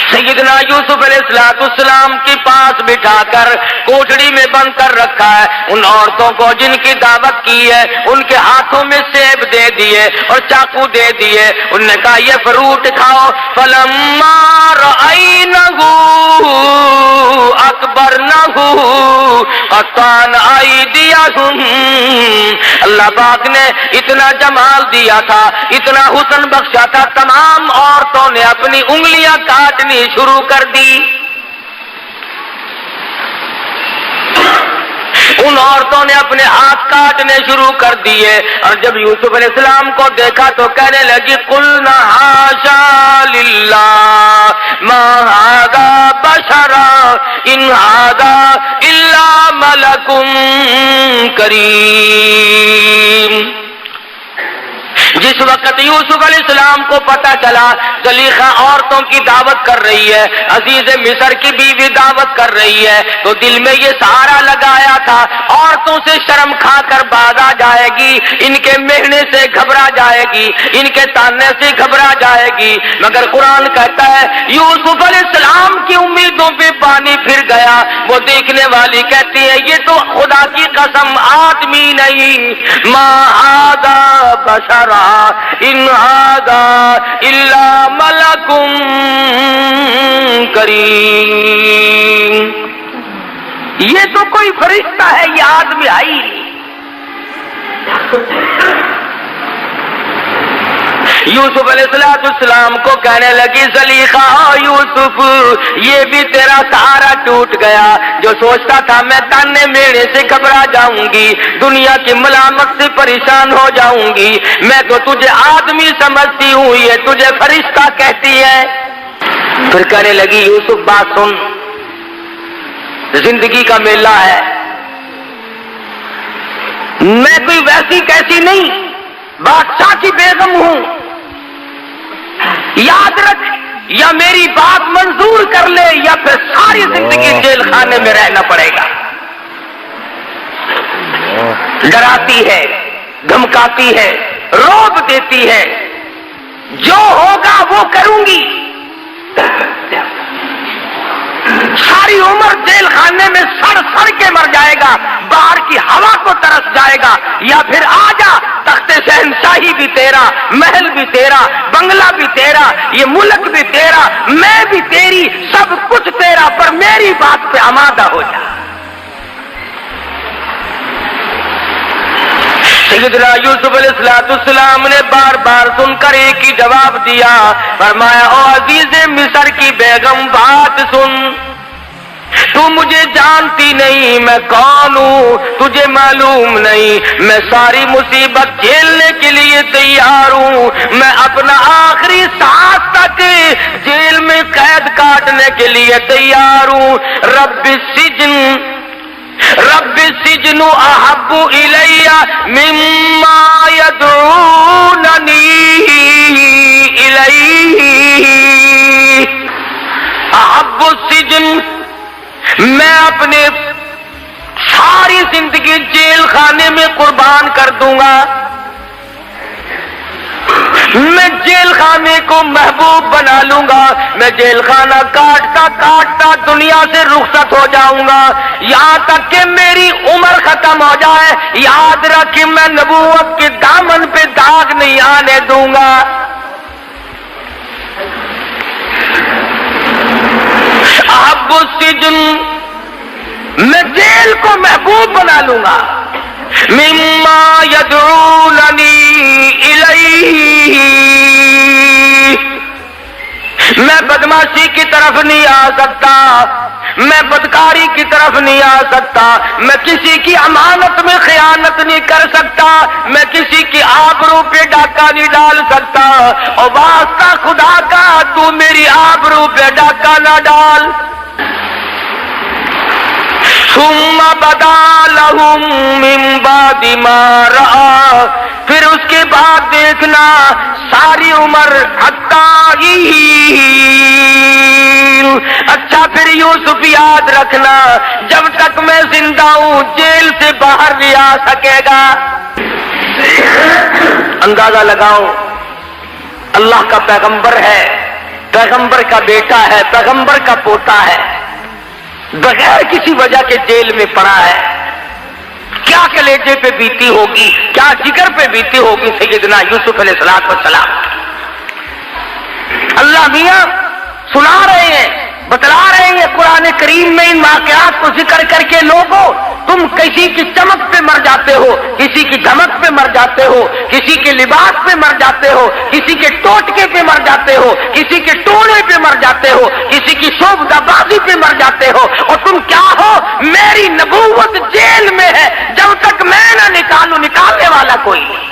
सैयदना यूसुफ अलैहिस्सलाम के पास बिठाकर कोठड़ी में बंद कर रखा है उन औरतों को जिनकी दावत की है, उनके हाथों में सेब दे दिए और चाकू दे दिए, उन्होंने कहा ये फ्रूट खाओ। फलम्मा रअयनहु अकबरनहु अतान आइदियहुम, अल्लाह पाक ने इतना जमाल दिया था, इतना हुस्न बख्शा था, तमाम औरतों ने अपनी उंगलियां काटनी शुरू कर दी। उन औरतों ने अपने हाथ काटने शुरू कर दिए और जब यूसुफ अलैहिस्सलाम को देखा तो कहने लगी कुलना हाशा लिल्लाह मा हादा बशरा इन हादा इल्ला मलकुम करीम। जिस वक्त यूसुफ अलैहिस्सलाम को पता चला ज़लीखा औरतों की दावत कर रही है, अजीज मिस्र की बीवी दावत कर रही है, तो दिल में ये सहारा लगाया था औरतों से शर्म खाकर बाज आ जाएगी, इनके मेहने से घबरा जाएगी, इनके ताने से घबरा जाएगी, मगर कुरान कहता है यूसुफ अलैहिस्सलाम की उम्मीदों पे पानी फिर गया। वो देखने वाली कहती है ये तो खुदा की कसम आदमी नहीं, मा हादा बशरा इन हादा इल्ला मलकुम करीम, ये तो कोई फरिश्ता है, ये आदमी आई। यूसुफ अलैहिस्सलाम को कहने लगी ज़लीखा, यूसुफ ये भी तेरा सहारा टूट गया। जो सोचता था मैं ताने मेरे से घबरा जाऊंगी, दुनिया की मलामत से परेशान हो जाऊंगी, मैं तो तुझे आदमी समझती हूँ, ये तुझे फरिश्ता कहती है। फिर कहने लगी यूसुफ बात सुन, जिंदगी का मेला है, मैं कोई वैसी कैसी नहीं बादशाह की बेगम हूं, याद रख, या मेरी बात मंजूर कर ले या फिर सारी जिंदगी जेल खाने में रहना पड़ेगा। डराती है, धमकाती है, रौब देती है, जो होगा वो करूंगी, सारी उम्र जेल खाने में सड़ सड़ के मर जाएगा, बाहर की हवा को तरस जाएगा, या फिर आजा, तख्ते शहंशाही भी तेरा, महल भी तेरा, बंगला भी तेरा, ये मुल्क भी तेरा, मैं भी तेरी, सब कुछ तेरा, पर मेरी बात पे आमादा हो जा। सैयदना यूसुफ अलैहिस्सलाम ने बार बार सुनकर एक ही जवाब दिया, फरमाया ओ अजीज़े मिस्र की बेगम बात सुन, तू मुझे जानती नहीं मैं कौन हूँ, तुझे मालूम नहीं, मैं सारी मुसीबत झेलने के लिए तैयार हूँ, मैं अपना आखिरी सांस तक जेल में कैद काटने के लिए तैयार हूँ। रब्बि सिजनु अहब्बु इलैया मिम्मा यदऊननी इलैहि, अहब्बु सिजन, मैं अपने सारी जिंदगी जेल खाने में कुर्बान कर दूंगा, मैं जेल खाने को महबूब बना लूंगा, मैं जेल खाना काटता काटता दुनिया से रुखसत हो जाऊंगा, यहां तक कि मेरी उम्र खत्म हो जाए, याद रख कि मैं नबूवत के दामन पे दाग नहीं आने दूंगा। अहब्बु सिजन, मैं जेल को महबूब बना लूंगा, मिम्मा यदऊननी इलैहि, मैं बदमाशी की तरफ नहीं आ सकता, मैं बदकारी की तरफ नहीं आ सकता, मैं किसी की अमानत में खयानत नहीं कर सकता, मैं किसी की आबरू पे डाका नहीं डाल सकता, और वास्ता खुदा का तू मेरी आबरू पे डाका ना डाल। सुम्मा बदा लहुम मिन बादि मा रआ, फिर उसके बाद देखना सारी उम्र हत्ताई, अच्छा फिर यूसुफ याद रखना, जब तक मैं जिंदा हूं जेल से बाहर नहीं आ सकेगा। अंदाजा लगाओ, अल्लाह का पैगंबर है, पैगंबर का बेटा है, पैगंबर का पोता है, बगैर किसी वजह के जेल में पड़ा है, क्या कलेजे पे बीती होगी, क्या जिगर पे बीती होगी सैयदना यूसुफ अलैहिस्सलाम। अल्लाह मियां सुना रहे हैं, बतला रहे हैं कुरान करीम में इन वाक़यात को जिक्र करके, लोगों तुम किसी की चमक पे मर जाते हो, किसी की धमक पे मर जाते हो, किसी के लिबास पे मर जाते हो, किसी के टोटके पे मर जाते हो, किसी के टोने पे मर जाते हो, किसी की शोभदाबाजी पे मर जाते हो, और तुम क्या हो, मेरी नबूवत जेल में है, जब तक मैं ना निकालूं निकालने वाला कोई नहीं।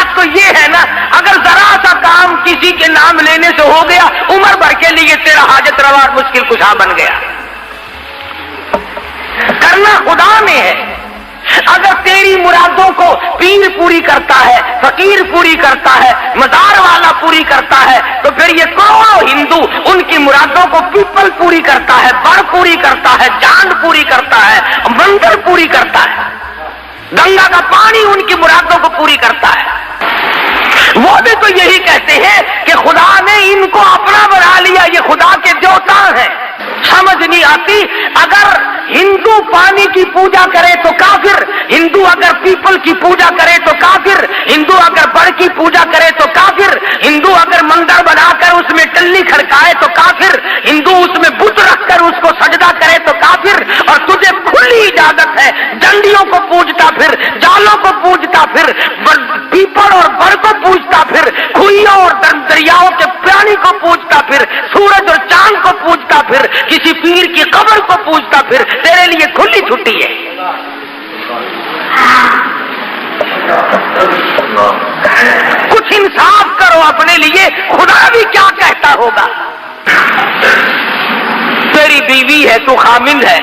तो ये है ना, अगर जरा सा काम किसी के नाम लेने से हो गया, उम्र भर के लिए तेरा हाजत रवा मुश्किल कुशा बन गया। करना खुदा में है, अगर तेरी मुरादों को पीर पूरी करता है, फकीर पूरी करता है, मजार वाला पूरी करता है, तो फिर ये करोड़ों हिंदू उनकी मुरादों को पीपल पूरी करता है, बड़ पूरी करता है, चांद पूरी करता है, मंदिर पूरी करता है, गंगा का पानी उनकी मुरादों को पूरी करता है। वो भी तो यही कहते हैं कि खुदा ने इनको अपना बना लिया, ये खुदा के देवता हैं। समझ नहीं आती, अगर हिंदू पानी की पूजा करे तो काफिर, हिंदू अगर पीपल की पूजा करे तो काफिर, हिंदू अगर बड़ की पूजा करे तो काफिर, हिंदू अगर मंदिर बनाकर उसमें टल्ली खड़काए तो काफिर, हिंदू उसमें बुत रखकर उसको सजदा करे तो काफिर, और तुझे खुली कमर को पूजता फिर, खुइयों और दरियाओं के पानी को पूजता फिर, सूरज और चांद को पूजता फिर, किसी पीर की कब्र को पूजता फिर, तेरे लिए खुली छुट्टी है। कुछ इंसाफ करो अपने लिए, खुदा भी क्या कहता होगा। तेरी बीवी है, तू खामिंद है,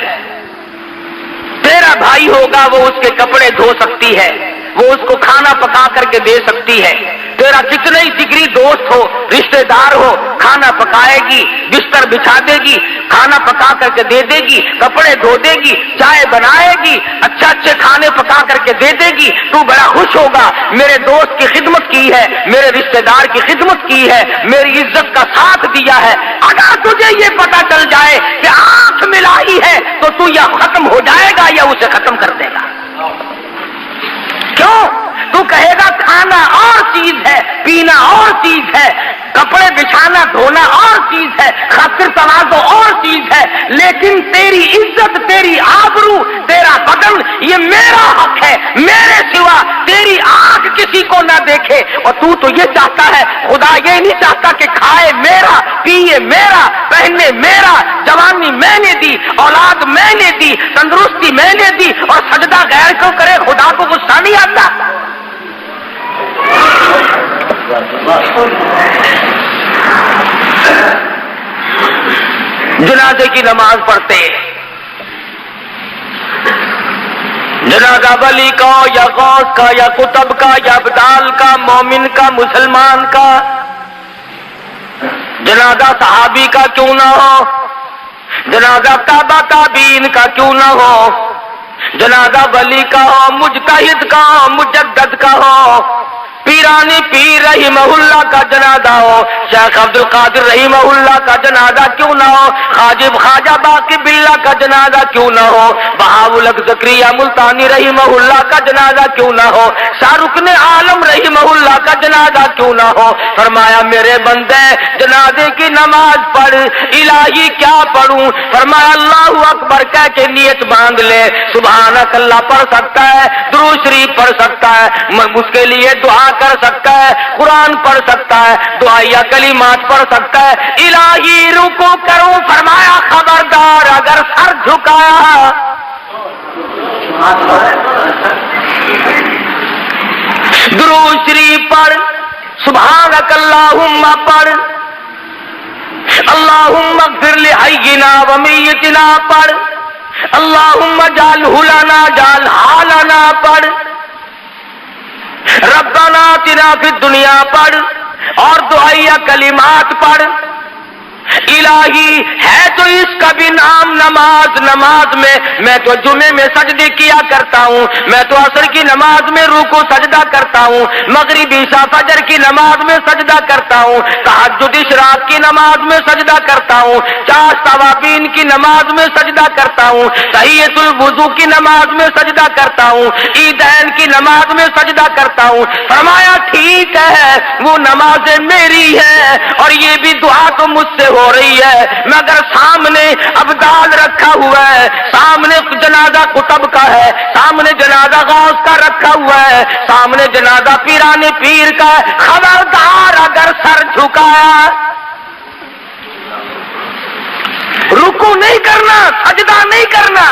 तेरा भाई होगा वो उसके कपड़े धो सकती है, वो उसको खाना पका करके दे सकती है। तेरा जितने ही जिगरी दोस्त हो, रिश्तेदार हो, खाना पकाएगी, बिस्तर बिछा देगी, खाना पका करके दे देगी, कपड़े धो देगी, चाय बनाएगी, अच्छे खाने पका करके दे देगी। तू बड़ा खुश होगा, मेरे दोस्त की खिदमत की है, मेरे रिश्तेदार की खिदमत की है, मेरी इज्जत का साथ दिया है। अगर तुझे ये पता चल जाए कि आंख मिलाई है तो तू या खत्म हो जाएगा या उसे खत्म कर देगा। क्यों? तू कहेगा खाना और चीज है, पीना और चीज है, कपड़े बिछाना धोना और चीज है, खातिर तवाज़ो और चीज है, लेकिन तेरी इज्जत, तेरी आबरू, तेरा बदन ये मेरा हक है, मेरे सिवा तेरी आंख किसी को ना देखे। और तू तो ये चाहता है, खुदा ये नहीं चाहता कि खाए मेरा, पिए मेरा, पहने मेरा, जवानी मैंने दी, औलाद मैंने दी, तंदुरुस्ती मैंने दी, और सजदा गैर को करे। खुदा को गुस्सा नहीं आता। जनाजे की नमाज पढ़ते, जनाजा वली का या गौस का या कुतब का या अब्दाल का, मोमिन का, मुसलमान का, जनाजा सहाबी का क्यों ना हो, जनाजा ताबा ताबीन का क्यों ना हो, जनाजा वली का हो, मुजतहिद का हो, मुजद्दद का हो, पीरानी पीर रहीमहुल्लाह का जनाजा हो, शेख अब्दुल कादिर रहीमहुल्लाह का जनाजा क्यों ना हो, खाजिब ख्वाजा बाकी बिल्ला का जनाजा क्यों ना हो, बहाउल हक ज़करिया मुल्तानी रहीमहुल्लाह का जनाजा क्यों ना हो, शाहरुख ने आलम रहीमहुल्लाह का जनाजा क्यों ना हो। फरमाया मेरे बंदे जनाजे की नमाज पढ़। इलाही क्या पढ़ूं? फरमाया अल्लाहु अकबर कह के नियत बांध ले। सुभानक अल्लाह पढ़ सकता है, दुरूद शरीफ पढ़ सकता है, उसके लिए दुआ कर सकता है, कुरान पढ़ सकता है, दुआया कलिमात पढ़ सकता है। इलाही रुकू करूं? फरमाया खबरदार अगर सर झुकाया, दुरूद शरीफ पढ़, सुभानक अल्लाहुम्मा पढ़, अल्लाहुम्मा इग़फिर लि हय्यिना व मय्यितिना पढ़, अल्लाहुम्मा जालहु लना जाल हालना पढ़, रब्बना आतिना फिद दुनिया पढ़, और दुआया कलिमात पढ़। इलाही है तो इसका भी नाम नमाज। नमाज में मैं तो जुमे में सजदे किया करता हूँ, मैं तो असर की नमाज में रुकू सजदा करता हूँ, मगरिब ईशा फजर की नमाज में सजदा करता हूँ, तहज्जुद इशराक की नमाज में सजदा करता हूँ, चार तवाबीन की नमाज में सजदा करता हूँ, तहियतुल वुजू की नमाज में सजदा करता हूँ, ईदैन की नमाज में सजदा करता हूँ। फरमाया ठीक है, वो नमाजें मेरी है और ये भी दुआ तो मुझसे हो रही है, मगर सामने अब्दाल रखा हुआ है, सामने जनाजा कुतब का है, सामने जनाजा गौस का रखा हुआ है, सामने जनाजा पीराने पीर का है। खबरदार अगर सर झुकाया, रुकू नहीं करना, सजदा नहीं करना।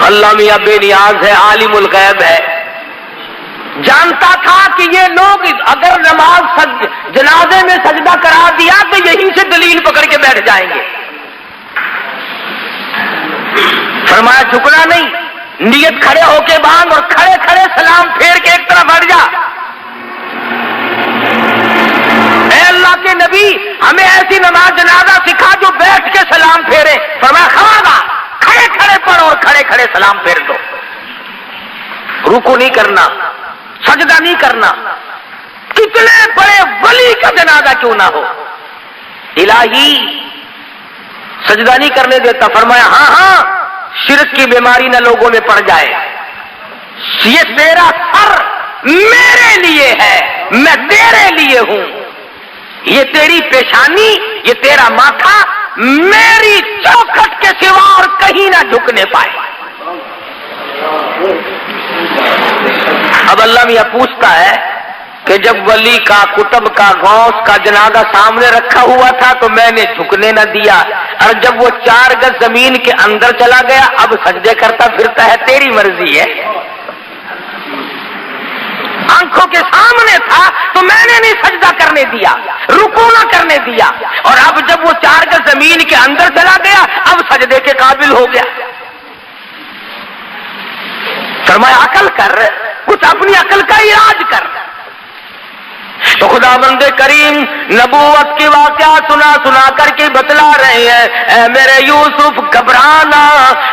अल्लाह मियां बेनियाज है, आलिमुल गैब है, जानता था कि ये लोग अगर नमाज जनाजे में सजदा करा दिया तो यहीं से दलील पकड़ के बैठ जाएंगे। फरमाया झुकना नहीं, नियत खड़े होके बांध और खड़े खड़े सलाम फेर के एक तरफ हट जा। ऐ अल्लाह के नबी, हमें ऐसी नमाज जनाजा सिखा जो बैठ के सलाम फेरे। फरमाया खबरदार, खड़े खड़े पढ़ो और खड़े खड़े सलाम फेर दो, रुकू नहीं करना, सजदा नहीं करना। कितने बड़े वली का जनाजा क्यों ना हो, इलाही सजदा नहीं करने देता। फरमाया हाँ हाँ, शिरक की बीमारी न लोगों में पड़ जाए। ये तेरा सर मेरे लिए है, मैं तेरे लिए हूं, ये तेरी पेशानी, ये तेरा माथा मेरी चौखट के सिवा और कहीं ना झुकने पाए। जब अल्लाह मियां पूछता है कि जब वली का, कुतुब का, गौस का जनाजा सामने रखा हुआ था तो मैंने झुकने न दिया, और जब वो 4 गज जमीन के अंदर चला गया अब सजदे करता फिरता है, तेरी मर्जी है। आंखों के सामने था तो मैंने नहीं सजदा करने दिया, रुकू न करने दिया, और अब जब वो 4 गज जमीन के अंदर चला गया अब सजदे के काबिल हो गया। फरमाया अकल कर, कुछ अपनी अकल का इलाज कर। तो खुदाबंद करीम नबूवत की वाक़या सुना करके बतला रहे हैं, ऐ मेरे यूसुफ घबराना,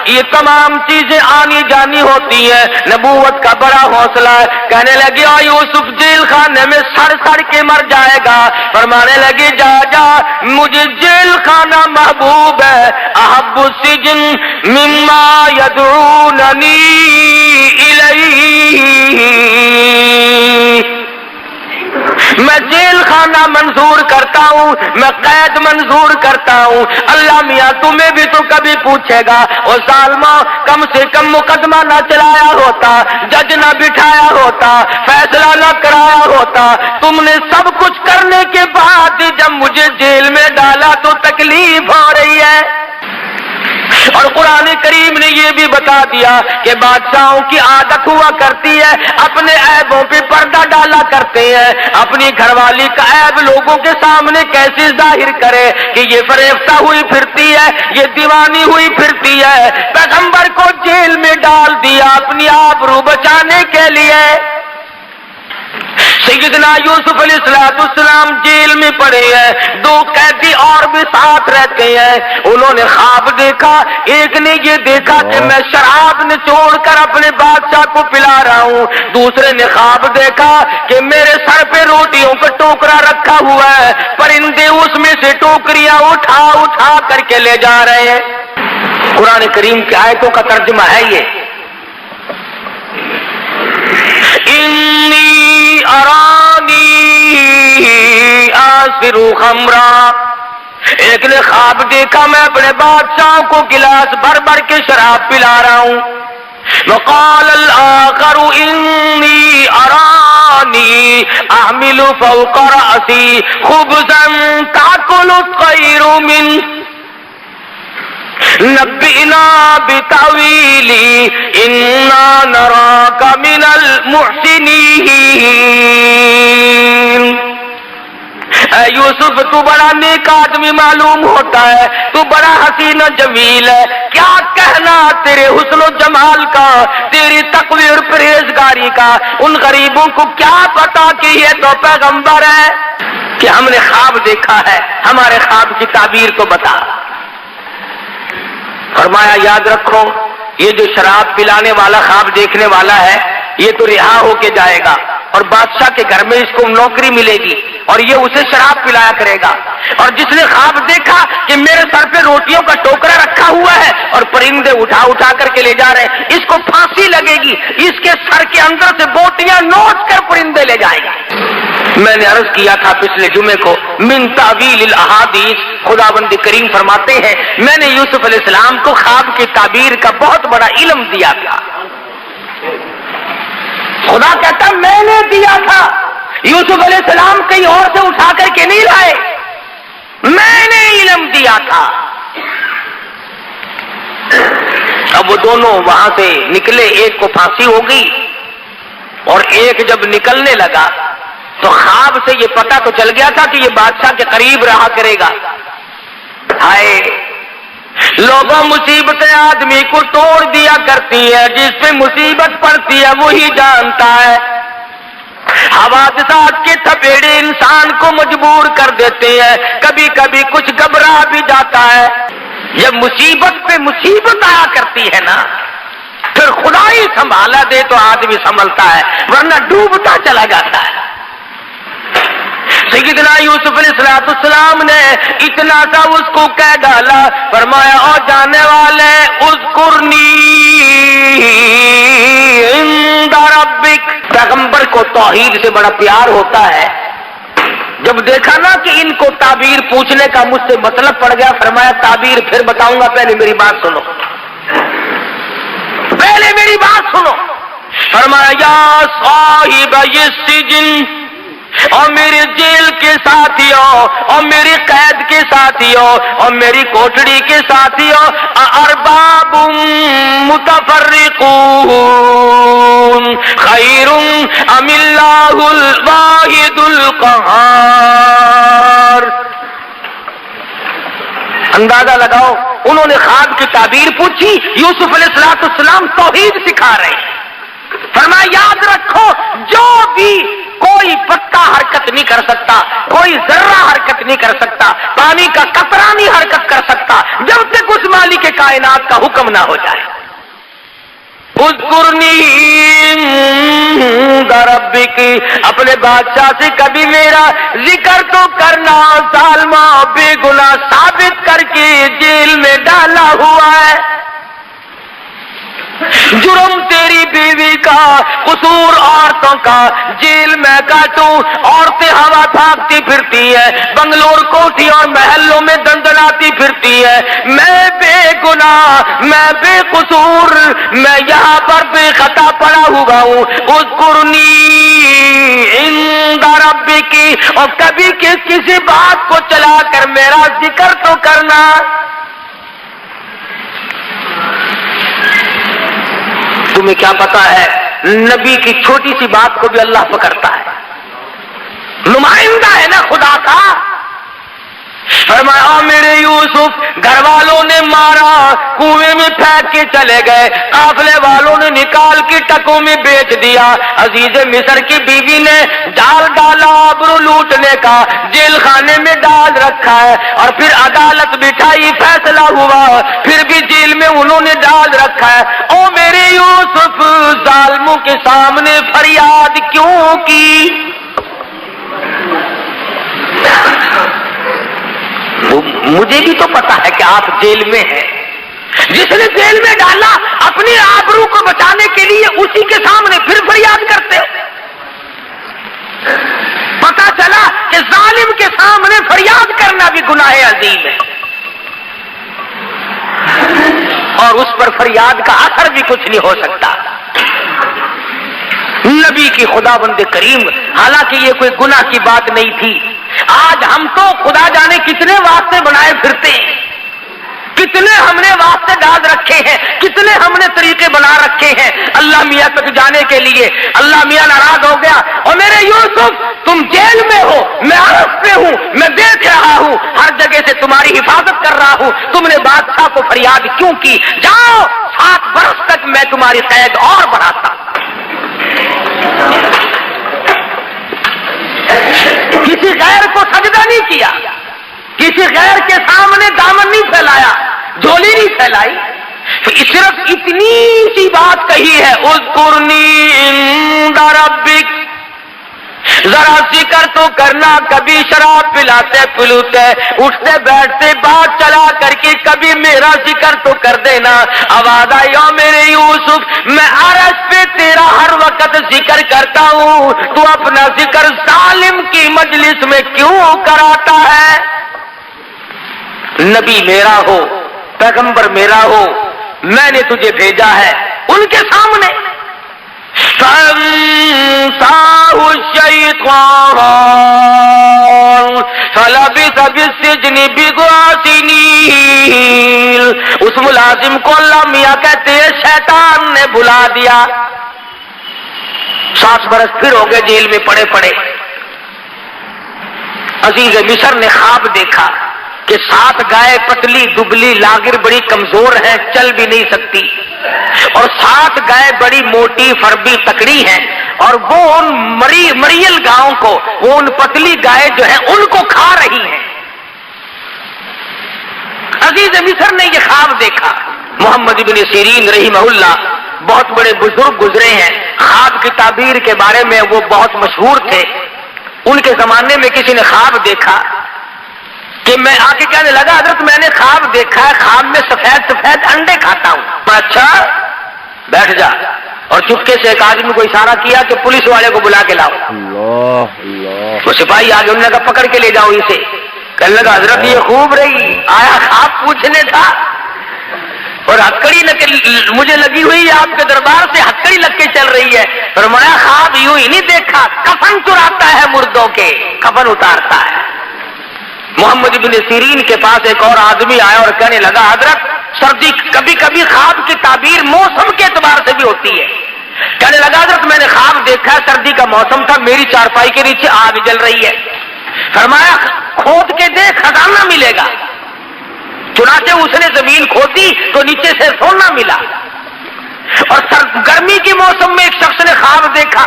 ये तमाम चीजें आनी जानी होती हैं, नबूवत का बड़ा हौसला है। कहने लगे ओ यूसुफ जेल खाने में सड़ के मर जाएगा। फरमाने लगे जा जा, मुझे जेल खाना महबूब है, अहब्बु सिजन मिम्मा यदूननी इलैहि, मैं जेल खाना मंजूर करता हूँ, मैं कैद मंजूर करता हूँ। अल्लाह मियाँ तुम्हें भी तो कभी पूछेगा, और जालिमा कम से कम मुकदमा ना चलाया होता, जज ना बिठाया होता, फैसला ना कराया होता, तुमने सब कुछ करने के बाद जब मुझे जेल में डाला तो तकलीफ हो रही है। और कुरान करीम ने ये भी बता दिया कि बादशाहों की आदत हुआ करती है अपने ऐबों पे पर्दा डाला करते हैं, अपनी घरवाली का ऐब लोगों के सामने कैसे जाहिर करे कि ये फरेफ्ता हुई फिरती है, ये दीवानी हुई फिरती है। पैगंबर को जेल में डाल दिया अपनी आबरू बचाने के लिए। सैयदना यूसुफ अलैहिस्सलाम जेल में पड़े हैं, 2 कैदी और भी साथ रहते हैं। उन्होंने ख्वाब देखा, एक ने ये देखा कि मैं शराब निचोड़ कर अपने बादशाह को पिला रहा हूँ, दूसरे ने ख्वाब देखा कि मेरे सर पे रोटियों का टोकरा रखा हुआ है, परिंदे उसमें से टोकरियां उठा करके ले जा रहे हैं। कुरान करीम की आयतों का तर्जुमा है ये, इन्नी अरानी आसिरु खमरा, एक ने ख्वाब देखा मैं अपने बादशाह को गिलास भर भर के शराब पिला रहा हूं। वक़ाल अल-आखरु इन्नी अरानी अहमिलु फौक़ रअसी खुब्ज़न ताकुलु त्तैरु मिन नब्बिना बितावीली इन्ना नराका मिनल मुहसिनीन। यूसुफ तू बड़ा नेक आदमी मालूम होता है, तू बड़ा हसीन जमील है, क्या कहना तेरे हुस्न जमाल का, तेरी तक़वी और परहेजगारी का। उन गरीबों को क्या पता कि ये तो पैगंबर है, कि हमने ख्वाब देखा है, हमारे ख्वाब की ताबीर तो बता। फरमाया याद रखो, ये जो शराब पिलाने वाला ख्वाब देखने वाला है ये तो रिहा होके जाएगा और बादशाह के घर में इसको नौकरी मिलेगी और ये उसे शराब पिलाया करेगा। और जिसने ख्वाब देखा कि मेरे सर पे रोटियों का टोकरा रखा हुआ है और परिंदे उठा करके ले जा रहे हैं, इसको फांसी लगेगी, इसके सर के अंदर से बोटियां नोच कर परिंदे ले जाएगा। मैंने अर्ज किया था पिछले जुमे को, मिन तावील अहादीस, खुदाबंद करीम फरमाते हैं मैंने यूसुफ अलैहिस्सलाम को ख्वाब की ताबीर का बहुत बड़ा इल्म दिया था। खुदा कहता मैंने दिया था, यूसुफ अलैहिस्सलाम कहीं और से उठा करके नहीं लाए, मैंने इल्म दिया था। अब वो दोनों वहां से निकले, एक को फांसी हो गई और एक जब निकलने लगा तो ख्वाब से ये पता तो चल गया था कि ये बादशाह के करीब रहा करेगा। हाय, लोगों मुसीबतें आदमी को तोड़ दिया करती है, जिस पे मुसीबत पड़ती है वही जानता है। हादसात के थपेड़े इंसान को मजबूर कर देते हैं, कभी कभी कुछ घबरा भी जाता है। जब मुसीबत पे मुसीबत आया करती है ना, फिर खुदा ही संभाला दे तो आदमी संभलता है, वरना डूबता चला जाता है। सैयदना यूसुफ अलैहिस्सलाम ने इतना सा उसको कह डाला, फरमाया ओ जाने वाले उज़कुरनी इंदा रब्बिक। पैगंबर को तौहीद से बड़ा प्यार होता है। जब देखा ना कि इनको ताबीर पूछने का मुझसे मतलब पड़ गया, फरमाया ताबीर फिर बताऊंगा, पहले मेरी बात सुनो, पहले मेरी बात सुनो। فرمایا یا صاحب السجن، اور میرے جیل کے ساتھیوں، اور میری قید کے ساتھیوں، اور میری کوٹڑی کے ساتھیوں، ارباب متفرقون خیر ام اللہ الواحد القہار۔ اندازہ لگاؤ، انہوں نے خواب کی تعبیر پوچھی، یوسف علیہ السلام توحید سکھا رہے ہیں۔ فرمایا یاد رکھو، جو بھی کوئی پتا حرکت نہیں کر سکتا، کوئی ذرہ حرکت نہیں کر سکتا، پانی کا قطرہ نہیں حرکت کر سکتا جب تک اس مالک کائنات کا حکم نہ ہو جائے۔ اذکرنی عند ربک، اپنے بادشاہ سے کبھی میرا ذکر تو کرنا، ظالمہ بے گناہ ثابت کر کے جیل میں ڈالا ہوا ہے، جرم تیری بیوی کا، قصور عورتوں کا، جیل میں کاٹوں، عورتیں ہوا پھانکتی پھرتی ہے، بنگلور کوٹھی اور محلوں میں دندناتی پھرتی ہے، میں بے گناہ، میں بے قصور، میں یہاں پر بے خطا پڑا ہوا ہوں۔ اذکرنی عند ربک، اور کبھی کسی بات کو چلا کر میرا ذکر تو کرنا۔ تمہیں کیا پتا ہے، نبی کی چھوٹی سی بات کو بھی اللہ پکڑتا ہے، نمائندہ ہے نا خدا کا۔ فرمایا میرے یوسف، گھر والوں نے مارا، کنویں میں پھینک کے چلے گئے، قافلے والوں نے نکال کے ٹکوں میں بیچ دیا، عزیز مصر کی بیوی نے جال ڈالا آبرو لوٹنے کا، جیل خانے میں ڈال رکھا ہے، اور پھر عدالت بٹھائی، فیصلہ ہوا، پھر بھی جیل میں انہوں نے ڈال رکھا ہے۔ او میرے یوسف، ظالموں کے سامنے فریاد کیوں کی؟ مجھے بھی تو پتا ہے کہ آپ جیل میں ہیں، جس نے جیل میں ڈالا اپنی آبرو کو بچانے کے لیے اسی کے سامنے پھر فریاد کرتے ہو۔ پتا چلا کہ ظالم کے سامنے فریاد کرنا بھی گناہ عظیم ہے، اور اس پر فریاد کا اثر بھی کچھ نہیں ہو سکتا۔ نبی کی خداوند کریم، حالانکہ یہ کوئی گناہ کی بات نہیں تھی، آج ہم تو خدا جانے کتنے واسطے بنائے پھرتے ہیں، کتنے ہم نے واسطے ڈال رکھے ہیں، کتنے ہم نے طریقے بنا رکھے ہیں اللہ میاں تک جانے کے لیے۔ اللہ میاں ناراض ہو گیا، اور میرے یوسف تم جیل میں ہو، میں عرف پہ ہوں، میں دیکھ رہا ہوں، ہر جگہ سے تمہاری حفاظت کر رہا ہوں، تم نے بادشاہ کو فریاد کیوں کی؟ جاؤ، 7 برس تک میں تمہاری قید اور بڑھاتا۔ کسی غیر کو سجدہ نہیں کیا، کسی غیر کے سامنے دامن نہیں پھیلایا، جھولی نہیں پھیلائی، صرف اتنی سی بات کہی ہے، اذکرنی عند ربک، ذرا ذکر تو کرنا۔ کبھی شراب پلاتے پلوتے اٹھتے بیٹھتے بات چلا کر کے کبھی میرا ذکر تو کر دینا۔ آواز آئی، او میرے یوسف، میں عرش پہ تیرا ہر وقت ذکر کرتا ہوں، تو اپنا ذکر ظالم کی مجلس میں کیوں کراتا ہے؟ نبی میرا ہو، پیغمبر میرا ہو، میں نے تجھے بھیجا ہے ان کے سامنے۔ فَأَنسَاهُ الشَّيْطَانُ فَلَبِثَ فِي السِّجْنِ بِضْعَ سِنِينَ، اس ملازم کو اللہ میاں کہتے ہیں شیطان نے بلا دیا، 7 برس پھر ہو گئے جیل میں پڑے پڑے۔ عزیز مصر نے خواب دیکھا کہ 7 گائے پتلی دبلی لاغر بڑی کمزور ہیں، چل بھی نہیں سکتی، اور 7 گائے بڑی موٹی فربی تکڑی ہیں، اور وہ ان مریل گاؤں کو، وہ ان پتلی گائے جو ہیں ان کو کھا رہی ہیں۔ عزیز مصر نے یہ خواب دیکھا۔ محمد ابن سیرین رحمہ اللہ بہت بڑے بزرگ گزرے ہیں، خواب کی تعبیر کے بارے میں وہ بہت مشہور تھے۔ ان کے زمانے میں کسی نے خواب دیکھا کہ میں آ کے کہنے لگا، حضرت میں نے خواب دیکھا ہے، خواب میں سفید سفید انڈے کھاتا ہوں۔ اچھا بیٹھ جا، اور چپکے سے ایک آدمی کو اشارہ کیا کہ پولیس والے کو بلا کے لاؤ۔ وہ سپاہی آگے، انہوں نے کہا پکڑ کے لے جاؤ اسے۔ کہنے لگا حضرت یہ خوب رہی، آیا خواب پوچھنے تھا؟ اور ہتکڑی مجھے لگی ہوئی ہے آپ کے دربار سے ہتکڑی لگ کے چل رہی ہے. فرمایا خواب یوں ہی نہیں دیکھا، کفن چراتا ہے مردوں کے، کفن اتارتا ہے. محمد ابن سیرین کے پاس ایک اور آدمی آیا اور کہنے لگا حضرت سردی کبھی کبھی خواب کی تعبیر موسم کے اعتبار سے بھی ہوتی ہے. کہنے لگا حضرت میں نے خواب دیکھا، سردی کا موسم تھا، میری چارپائی کے نیچے آگ جل رہی ہے. فرمایا کھود کے دیکھ خزانہ ملے گا. چنانچہ اس نے زمین کھودی تو نیچے سے سونا ملا. اور گرمی کے موسم میں ایک شخص نے خواب دیکھا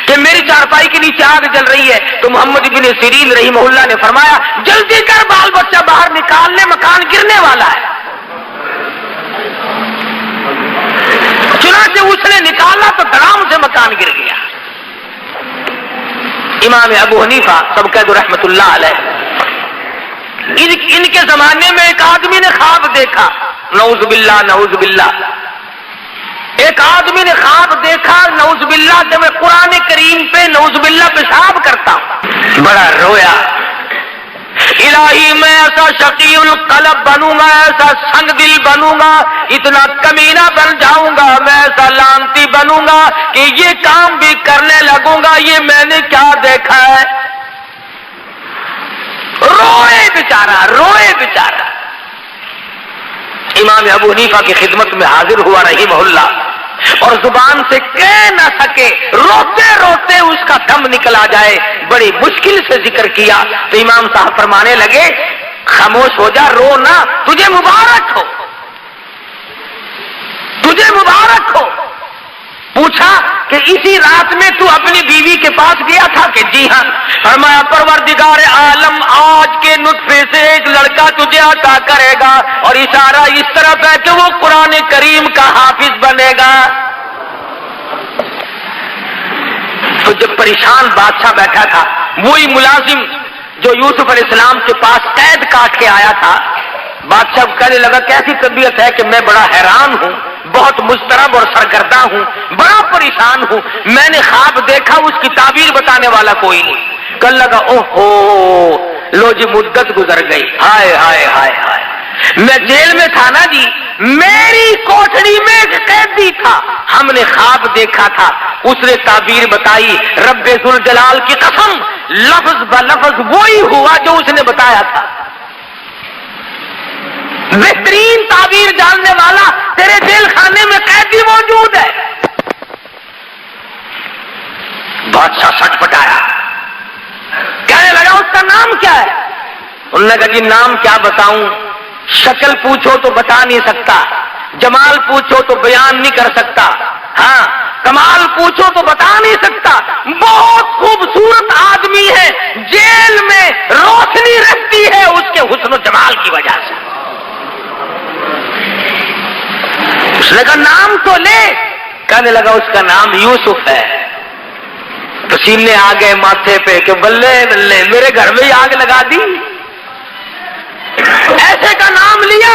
کہ میری چارپائی کے نیچے آگ جل رہی ہے. تو محمد ابن سیرین رحمہ اللہ نے فرمایا جلدی کر بال بچہ باہر نکال لے، مکان گرنے والا ہے. چنانچہ اس نے نکالا تو دڑام سے مکان گر گیا. امام ابو حنیفہ سب قید رحمت اللہ علیہ، ان کے زمانے میں ایک آدمی نے خواب دیکھا، نعوذ باللہ نعوذ باللہ، ایک آدمی نے خواب دیکھا نعوذ باللہ کہ میں قرآن کریم پہ نعوذ باللہ پیشاب کرتا ہوں. بڑا رویا، الہی میں ایسا شقی القلب بنوں گا، ایسا سنگ دل بنوں گا، اتنا کمینہ بن جاؤں گا، میں ایسا لانتی بنوں گا کہ یہ کام بھی کرنے لگوں گا. یہ میں نے کیا دیکھا ہے؟ روئے بیچارہ، روئے بیچارہ. امام ابو حنیفہ کی خدمت میں حاضر ہوا رحمہ اللہ اور زبان سے کہہ نہ سکے، روتے روتے اس کا دم نکل آ جائے، بڑی مشکل سے ذکر کیا. تو امام صاحب فرمانے لگے خاموش ہو جا، رو نہ، تجھے مبارک ہو، تجھے مبارک ہو. پوچھا کہ اسی رات میں تو اپنی بیوی کے پاس گیا تھا؟ کہ جی ہاں. فرمایا پروردگار عالم آج کے نطفے سے ایک لڑکا تجھے عطا کرے گا اور اشارہ اس طرف ہے کہ وہ قرآن کریم کا حافظ بنے گا. تو جب پریشان بادشاہ بیٹھا تھا، وہی ملازم جو یوسف علیہ السلام کے پاس قید کاٹ کے آیا تھا، بادشاہ کہنے لگا کیسی طبیعت ہے؟ کہ میں بڑا حیران ہوں، بہت مضطرب اور سرگرداں ہوں، بڑا پریشان ہوں، میں نے خواب دیکھا، اس کی تعبیر بتانے والا کوئی نہیں. کہنے لگا اوہو لو جی مدت گزر گئی، ہائے ہائے ہائے ہائے، میں جیل میں تھا نا جی، میری کوٹھڑی میں ایک قیدی تھا، ہم نے خواب دیکھا تھا، اس نے تعبیر بتائی، رب ذوالجلال کی قسم لفظ بلفظ وہی ہوا جو اس نے بتایا تھا. بہترین تعبیر جاننے والا تیرے جیل خانے میں قیدی موجود ہے. بادشاہ سٹ پٹایا، کہنے لگا اس کا نام کیا ہے؟ انہوں نے کہا جی نام کیا بتاؤں، شکل پوچھو تو بتا نہیں سکتا، جمال پوچھو تو بیان نہیں کر سکتا، ہاں کمال پوچھو تو بتا نہیں سکتا. بہت خوبصورت آدمی ہے، جیل میں روشنی رہتی ہے اس کے حسن و جمال کی وجہ سے. اس نے کہا نام تو لے. کہنے لگا اس کا نام یوسف ہے. پسینے آ گئے ماتھے پہ کہ بلے بلے میرے گھر میں ہی آگ لگا دی. ایسے کا نام لیا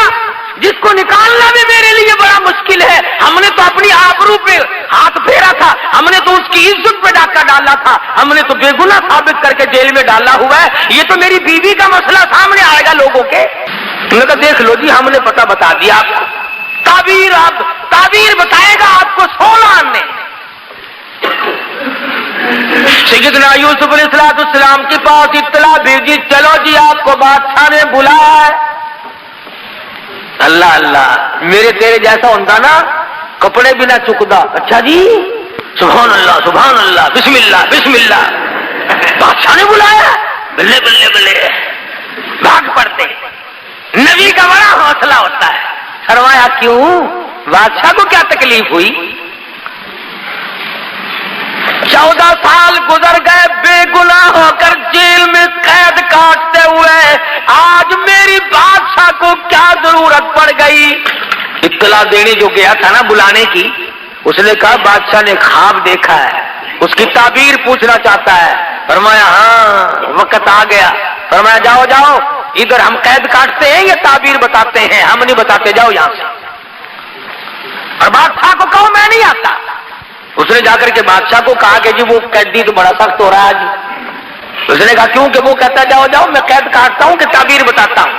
جس کو نکالنا بھی میرے لیے بڑا مشکل ہے. ہم نے تو اپنی آبرو پہ ہاتھ پھیرا تھا، ہم نے تو اس کی عزت پہ ڈاکہ ڈالا تھا، ہم نے تو بے گناہ ثابت کر کے جیل میں ڈالا ہوا ہے. یہ تو میری بیوی کا مسئلہ سامنے آئے گا لوگوں کے. میں نے کہا دیکھ لو جی ہم نے پتہ بتا دیا آپ کو، تعبیر آپ تعبیر بتائے گا آپ کو 16 آنے. سیدنا یوسف علیہ السلام کے پاس اطلاع بھیجی، چلو جی آپ کو بادشاہ نے بلایا ہے. اللہ اللہ، میرے تیرے جیسا ہوتا نا کپڑے بھی نہ چکدا. اچھا جی سبحان اللہ سبحان اللہ بسم اللہ بسم اللہ، بادشاہ نے بلایا، بلے بلے بلے بھاگ پڑتے. نبی کا بڑا حوصلہ ہوتا ہے. فرمایا کیوں؟ بادشاہ کو کیا تکلیف ہوئی؟ 14 سال گزر گئے بے گناہ ہو کر جیل میں قید کاٹتے ہوئے، آج میری بادشاہ کو کیا ضرورت پڑ گئی؟ اطلاع دینے جو گیا تھا نا بلانے کی، اس نے کہا بادشاہ نے خواب دیکھا ہے، اس کی تعبیر پوچھنا چاہتا ہے. فرمایا ہاں وقت آ گیا. فرمایا جاؤ جاؤ، ادھر ہم قید کاٹتے ہیں یا تعبیر بتاتے ہیں؟ ہم نہیں بتاتے، جاؤ یہاں سے. اور بادشاہ کو کہو میں نہیں آتا. اس نے جا کر کے بادشاہ کو کہا کہ جی وہ قیدی تو بڑا سخت ہو رہا ہے جی. اس نے کہا کیوں؟ کہ وہ کہتا ہے جاؤ جاؤ میں قید کاٹتا ہوں کہ تعبیر بتاتا ہوں.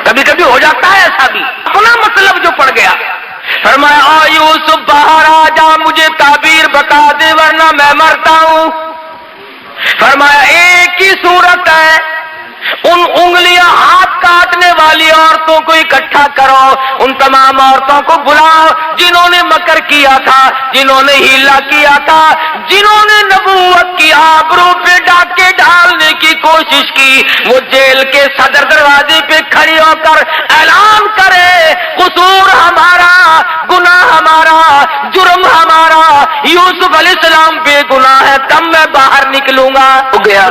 کبھی کبھی ہو جاتا ہے ایسا بھی، اپنا مطلب جو پڑ گیا۔ فرمایا آ یوسف باہر آ جا، مجھے تعبیر بتا دے ورنہ میں مرتا ہوں۔ فرمایا ایک ہی صورت ہے، ان انگلیاں ہاتھ کاٹنے والی عورتوں کو اکٹھا کرو، ان تمام عورتوں کو بلاؤ جنہوں نے مکر کیا تھا، جنہوں نے ہیلا کیا تھا، جنہوں نے نبوت کی آبرو پہ ڈاکے ڈالنے کی کوشش کی، وہ جیل کے صدر دروازے پہ کھڑی ہو کر اعلان کرے قصور ہمارا، گناہ ہمارا، جرم ہمارا، یوسف علیہ السلام بے گناہ ہے، تب میں باہر نکلوں گا۔ ہو گیا،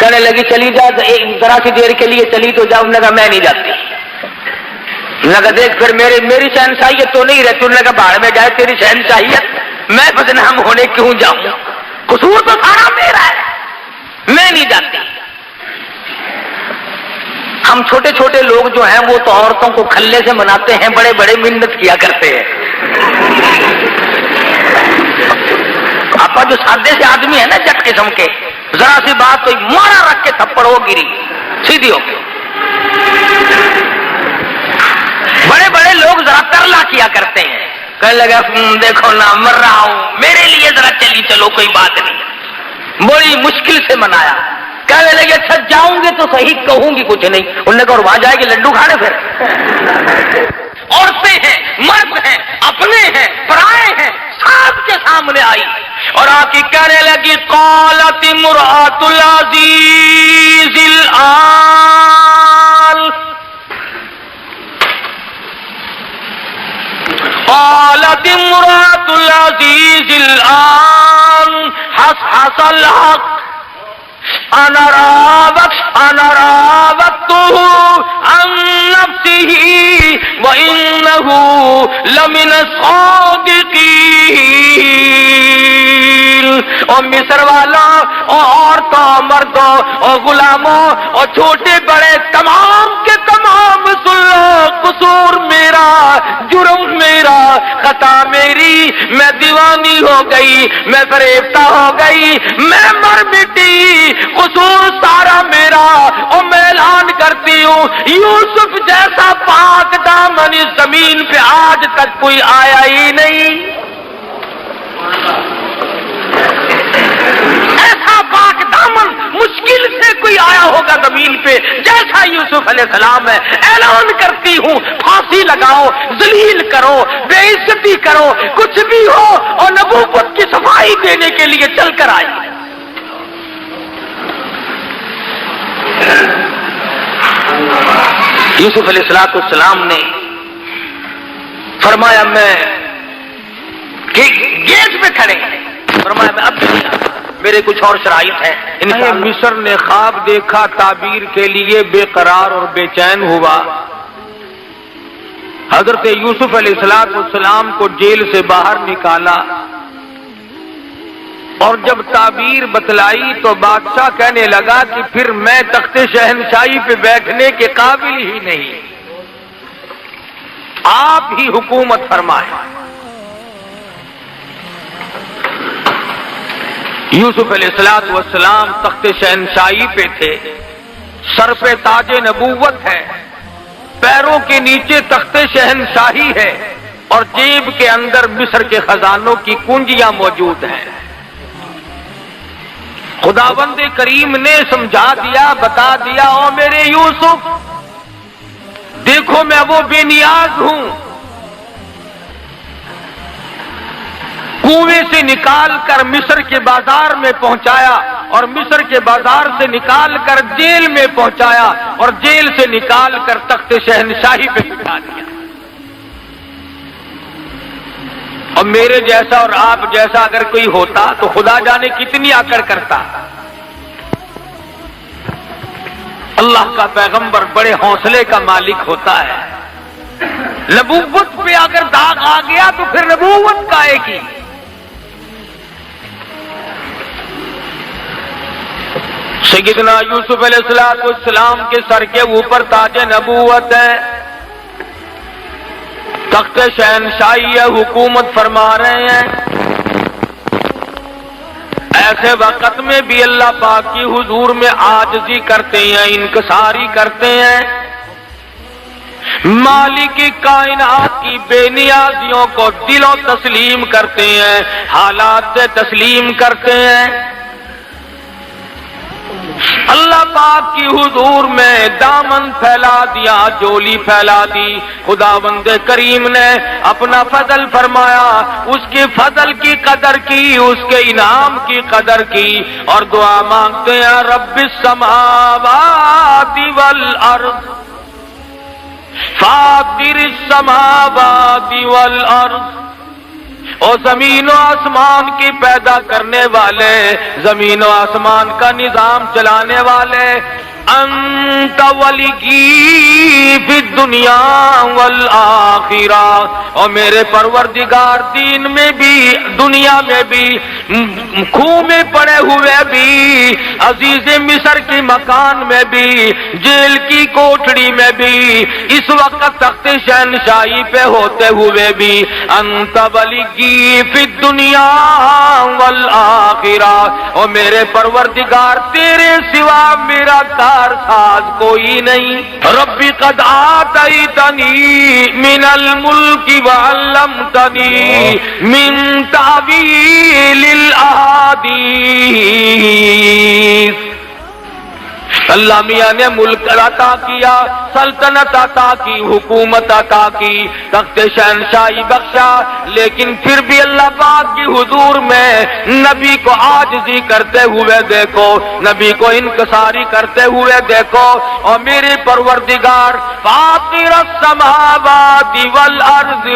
کہنے لگی چلی جا، ذرا سی دیر کے لیے چلی تو جا۔ انہوں نے کہا میں نہیں جاتی۔ انہوں نے کہا دیکھ پھر میری شہنشاہیت تو نہیں رہتی۔ انہوں نے کہا باہر میں جائے تیری شہنشاہیت، میں بدنام ہونے کیوں جاؤں، قصور تو سارا میرا ہے، میں نہیں جاتی۔ ہم چھوٹے چھوٹے لوگ جو ہیں وہ تو عورتوں کو کھلے سے مناتے ہیں، بڑے بڑے منت کیا کرتے ہیں۔ آپا جو سادے سے آدمی ہے نا جٹ قسم کے، ذرا سی بات کوئی مارا رکھ کے تھپڑ ہو گری سیدھی ہو کے۔ بڑے بڑے لوگ ذرا ترلا کیا کرتے ہیں، کہنے لگا دیکھو نا مر رہا ہوں، میرے لیے ذرا چلی چلو کوئی بات نہیں۔ بڑی مشکل سے منایا، کہنے لگے اچھا جاؤں گے تو صحیح، کہوں گی کچھ نہیں۔ انہوں نے کہا اور وہاں جائے گی لڈو کھانے پھر؟ عورتیں ہیں، مرد ہیں، اپنے ہیں، پرائے ہیں، سب کے سامنے آئی اور آ کے کہنے لگی قالت امرأۃ العزیز الآن، قالت امرأۃ العزیز الآن حصحص الحق انا راودته عن نفسه وانه لمن الصادقین۔ اور مصر والوں اور عورتوں، مردوں اور غلاموں اور چھوٹے بڑے تمام کے تمام سن لو، قصور میرا، جرم میرا، خطا میری، میں دیوانی ہو گئی، میں فریفتہ ہو گئی، میں مر مٹی، قصور سارا میرا۔ اور میں اعلان کرتی ہوں یوسف جیسا پاک دامن اس زمین پہ آج تک کوئی آیا ہی نہیں۔ ایسا پاک دامن مشکل سے کوئی آیا ہوگا زمین پہ جیسا یوسف علیہ السلام ہے۔ اعلان کرتی ہوں پھانسی لگاؤ، ذلیل کرو، بے عزتی کرو، کچھ بھی ہو، اور نبوت کی صفائی دینے کے لیے چل کر آئی۔ یوسف علیہ السلام نے فرمایا میں گیٹ پہ کھڑے، فرمایا میں اب نہیں آتا، میرے کچھ اور شرائط ہیں۔ مصر نے خواب دیکھا، تعبیر کے لیے بے قرار اور بے چین ہوا۔ حضرت یوسف علیہ السلام کو جیل سے باہر نکالا، اور جب تعبیر بتلائی تو بادشاہ کہنے لگا کہ پھر میں تخت شہنشاہی پہ بیٹھنے کے قابل ہی نہیں، آپ ہی حکومت فرمائیں۔ یوسف علیہ السلام تخت شہنشاہی پہ تھے، سر پہ تاج نبوت ہے، پیروں کے نیچے تخت شہنشاہی ہے، اور جیب کے اندر مصر کے خزانوں کی کنجیاں موجود ہیں۔ خداوند کریم نے سمجھا دیا، بتا دیا، او میرے یوسف دیکھو میں وہ بے نیاز ہوں، کنویں سے نکال کر مصر کے بازار میں پہنچایا، اور مصر کے بازار سے نکال کر جیل میں پہنچایا، اور جیل سے نکال کر تخت شہنشاہی پہ بٹھا دیا۔ اور میرے جیسا اور آپ جیسا اگر کوئی ہوتا تو خدا جانے کتنی آکڑ کرتا۔ اللہ کا پیغمبر بڑے حوصلے کا مالک ہوتا ہے، نبوت پہ اگر داغ آ گیا تو پھر نبوت کا آئے گی۔ سیدنا یوسف علیہ السلام کے سر کے اوپر تاج نبوت ہے، تخت شہنشاہی ہے، حکومت فرما رہے ہیں۔ ایسے وقت میں بھی اللہ پاک کی حضور میں عاجزی کرتے ہیں، انکساری کرتے ہیں۔ मालिक कायनात की बेनियाजियों को दिलों तस्लीम करते हैं, हालात से तस्लीम करते हैं। अल्लाह पाक की हुजूर में दामन फैला दिया, जोली फैला दी। खुदावंद करीम ने अपना फजल फरमाया, उसके फजल की कदर की, उसके इनाम की कदर की, और दुआ मांगते हैं रब्बिस समावाति वल अर्द फातिरिस समावाति वल अर्द। और जमीन और आसमान की पैदा करने वाले, जमीन और आसमान का निजाम चलाने वाले, अंत वलिगी फी दुनिया वल आखिरा। और मेरे परवरदिगार दीन में भी, दुनिया में भी, खूह में पड़े हुए भी, अजीज मिस्र के मकान में भी, जेल की कोठड़ी में भी, इस वक्त तख्त शहनशाही पे होते हुए भी, अंत वलिगी फी दुनिया वल आखिरा। और मेरे परवरदिगार तेरे सिवा मेरा साज कोई नहीं। रब्बी कद आतैतनी मिनल मुल्की व अल्लमतनी मिन तावीलिल अहादीस। अल्लाह मियाँ ने मुल्क अता किया, सल्तनत अता की, हुकूमत अता की, तख्त शहनशाही बख्शा, लेकिन फिर भी अल्लाह पाक की हुजूर में नबी को आजिज़ी करते हुए देखो, नबी को इनकसारी करते हुए देखो। और मेरे परवरदिगार फातिरस समावाति वल अर्ज़,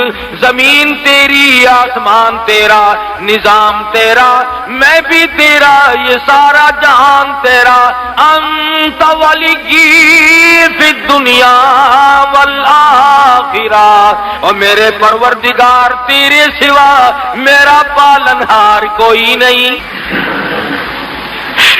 जमीन तेरी, आसमान तेरा, निजाम तेरा, मैं भी तेरा, ये सारा जहान तेरा। अंत वलिगी फी दुनिया वल आखिरा। और मेरे परवरदिगार तेरे सिवा मेरा पालनहार कोई नहीं।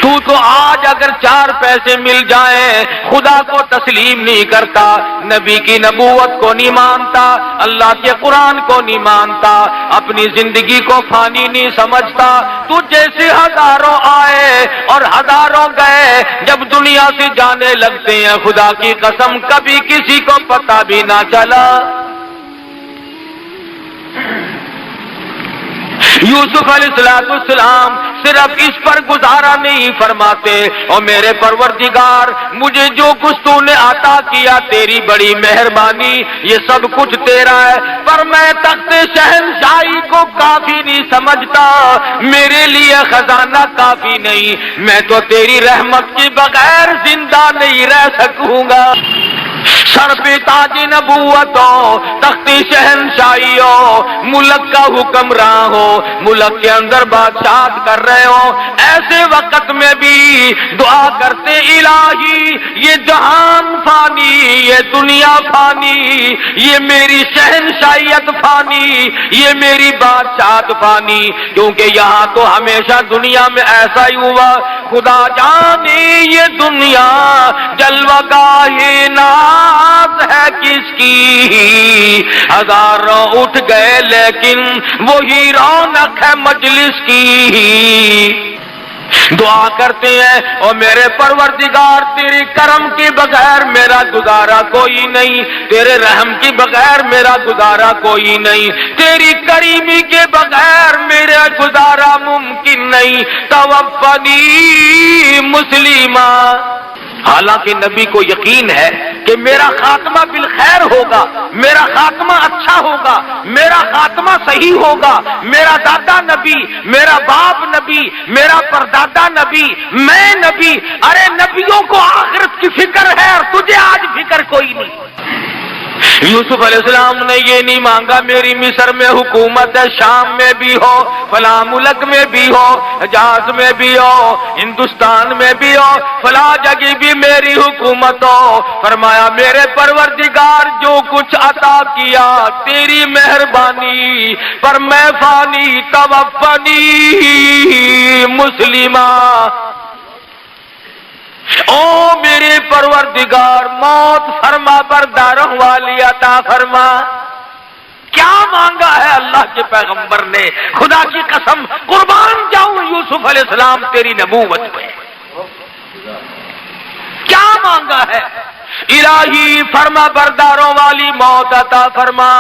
तू तो आज अगर 4 पैसे मिल जाए खुदा को तस्लीम नहीं करता, नबी की नबूवत को नहीं मानता, अल्लाह के कुरान को नहीं मानता, अपनी जिंदगी को फानी नहीं समझता। तू जैसे हजारों आए और हजारों गए, जब दुनिया से जाने लगते हैं, खुदा की कसम कभी किसी को पता भी ना चला। यूसुफ अलैहिस्सलाम सिर्फ इस पर गुजारा नहीं फरमाते, और मेरे परवरदिगार मुझे जो कुछ तूने अता किया तेरी बड़ी मेहरबानी, ये सब कुछ तेरा है, पर मैं तख्त शहनशाही को काफी नहीं समझता, मेरे लिए खजाना काफी नहीं, मैं तो तेरी रहमत के बगैर जिंदा नहीं रह सकूंगा। सर पे ताज नबूवतों, तख्ती शहनशाही हो, मुल्क का हुक्मरान हो, मुल्क के अंदर बादशाह कर रहे हो, ऐसे वक्त में भी दुआ करते इलाही ये जहान फानी, ये दुनिया फानी, ये मेरी शहनशाहियत फानी, ये मेरी बादशाहत फानी, क्योंकि यहाँ तो हमेशा दुनिया में ऐसा ही हुआ। खुदा जाने ये दुनिया जलवागाहे नाज है किसकी, हजारों उठ गए लेकिन वही रौनक है मजलिस की। दुआ करते हैं और मेरे परवरदिगार तेरे करम के बगैर मेरा गुजारा कोई नहीं, तेरे रहम के बगैर मेरा गुजारा कोई नहीं, तेरी करीमी के बगैर मेरा गुजारा मुमकिन नहीं। तवफ़्फ़नी मुस्लिमा। हालांकि नबी को यकीन है कि मेरा खात्मा बिल खैर होगा, मेरा खात्मा अच्छा होगा, मेरा खात्मा सही होगा। मेरा दादा नबी, मेरा बाप नबी, मेरा परदादा नबी, मैं नबी। अरे नबियों को आखिरत की फिक्र है और तुझे आज फिक्र कोई नहीं। यूसुफ अलैहिस्सलाम ने ये नहीं मांगा मेरी मिस्र में हुकूमत है, शाम में भी हो, फला मुल्क में भी हो, हिजाज में भी हो, हिंदुस्तान में भी हो, फला जगह भी मेरी हुकूमत हो। फरमाया मेरे परवरदिगार जो कुछ अता किया तेरी मेहरबानी, पर मैं फानी तवफ़्फ़नी मुस्लिमा। ओ मेरे परवरदिगार मौत फरमा बरदारों वाली अता फरमा। क्या मांगा है अल्लाह के पैगंबर ने, खुदा की कसम कुर्बान जाऊं यूसुफ अलैहिस्सलाम तेरी नबूवत पे। क्या मांगा है? الہی فرما برداروں والی موت عطا فرما،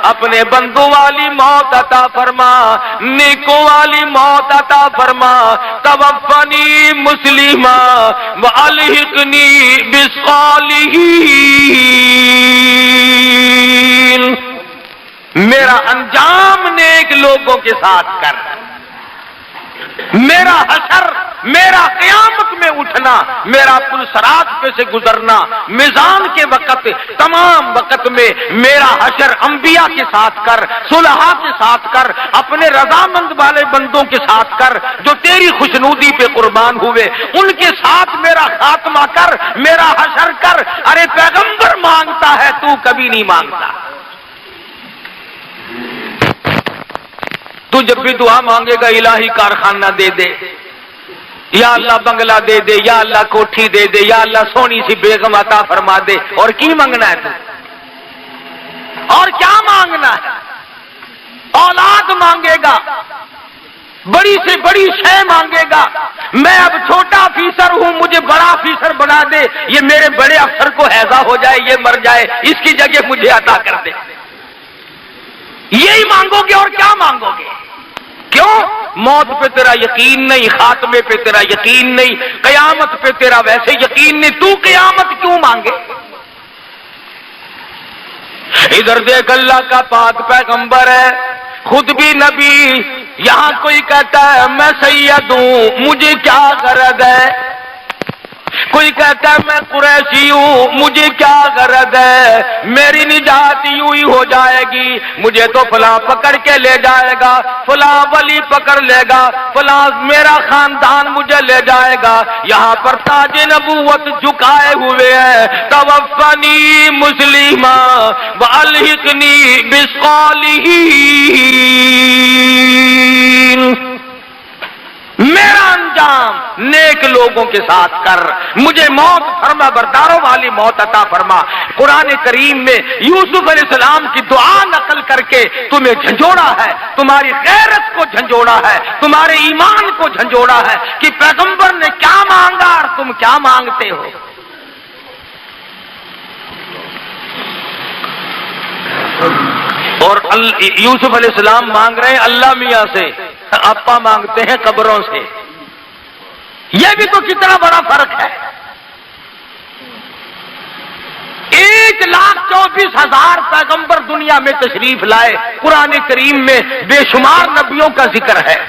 اپنے بندوں والی موت عطا فرما، نیکوں والی موت عطا فرما، توفنی مسلما والحقنی بالصالحین، میرا انجام نیک لوگوں کے ساتھ کر، میرا حشر، میرا قیامت میں اٹھنا، میرا پل صراط پہ سے گزرنا، میزان کے وقت، تمام وقت میں میرا حشر انبیاء کے ساتھ کر، صلحاء کے ساتھ کر، اپنے رضامند والے بندوں کے ساتھ کر جو تیری خوشنودی پہ قربان ہوئے، ان کے ساتھ میرا خاتمہ کر، میرا حشر کر۔ ارے پیغمبر مانگتا ہے، تو کبھی نہیں مانگتا۔ تو جب بھی دعا مانگے گا الہی کارخانہ دے دے، یا اللہ بنگلہ دے دے، یا اللہ کوٹھی دے دے، یا اللہ سونی سی بیگم عطا فرما دے، اور کی مانگنا ہے تو؟ اور کیا مانگنا ہے؟ اولاد مانگے گا، بڑی سے بڑی شے مانگے گا، میں اب چھوٹا آفیسر ہوں مجھے بڑا آفیسر بنا دے، یہ میرے بڑے افسر کو ہیضہ ہو جائے، یہ مر جائے، اس کی جگہ مجھے عطا کر دے، یہی مانگو گے اور کیا مانگو گے؟ کیوں؟ موت پہ تیرا یقین نہیں، خاتمے پہ تیرا یقین نہیں، قیامت پہ تیرا ویسے یقین نہیں، تو قیامت کیوں مانگے؟ ادھر دیکھ، اللہ کا پاک پیغمبر ہے، خود بھی نبی، یہاں کوئی کہتا ہے میں سید ہوں مجھے کیا غرض ہے، کوئی کہتا ہے میں قریشی ہوں مجھے کیا غرض ہے، میری نجات یوں ہی ہو جائے گی، مجھے تو فلاں پکڑ کے لے جائے گا، فلاں ولی پکڑ لے گا، فلاں میرا خاندان مجھے لے جائے گا، یہاں پر تاج نبوت جھکائے ہوئے ہیں، توفنی مسلما والحقنی بالصالحین، میرا انجام نیک لوگوں کے ساتھ کر، مجھے موت فرما برداروں والی موت عطا فرما۔ قرآن کریم میں یوسف علیہ السلام کی دعا نقل کر کے تمہیں جھنجھوڑا ہے، تمہاری غیرت کو جھنجھوڑا ہے، تمہارے ایمان کو جھنجھوڑا ہے کہ پیغمبر نے کیا مانگا اور تم کیا مانگتے ہو۔ اور یوسف علیہ السلام مانگ رہے ہیں اللہ میاں سے، آپا مانگتے ہیں قبروں سے، یہ بھی تو کتنا بڑا فرق ہے۔ 1,24,000 پیغمبر دنیا میں تشریف لائے، قرآن کریم میں بے شمار نبیوں کا ذکر ہے۔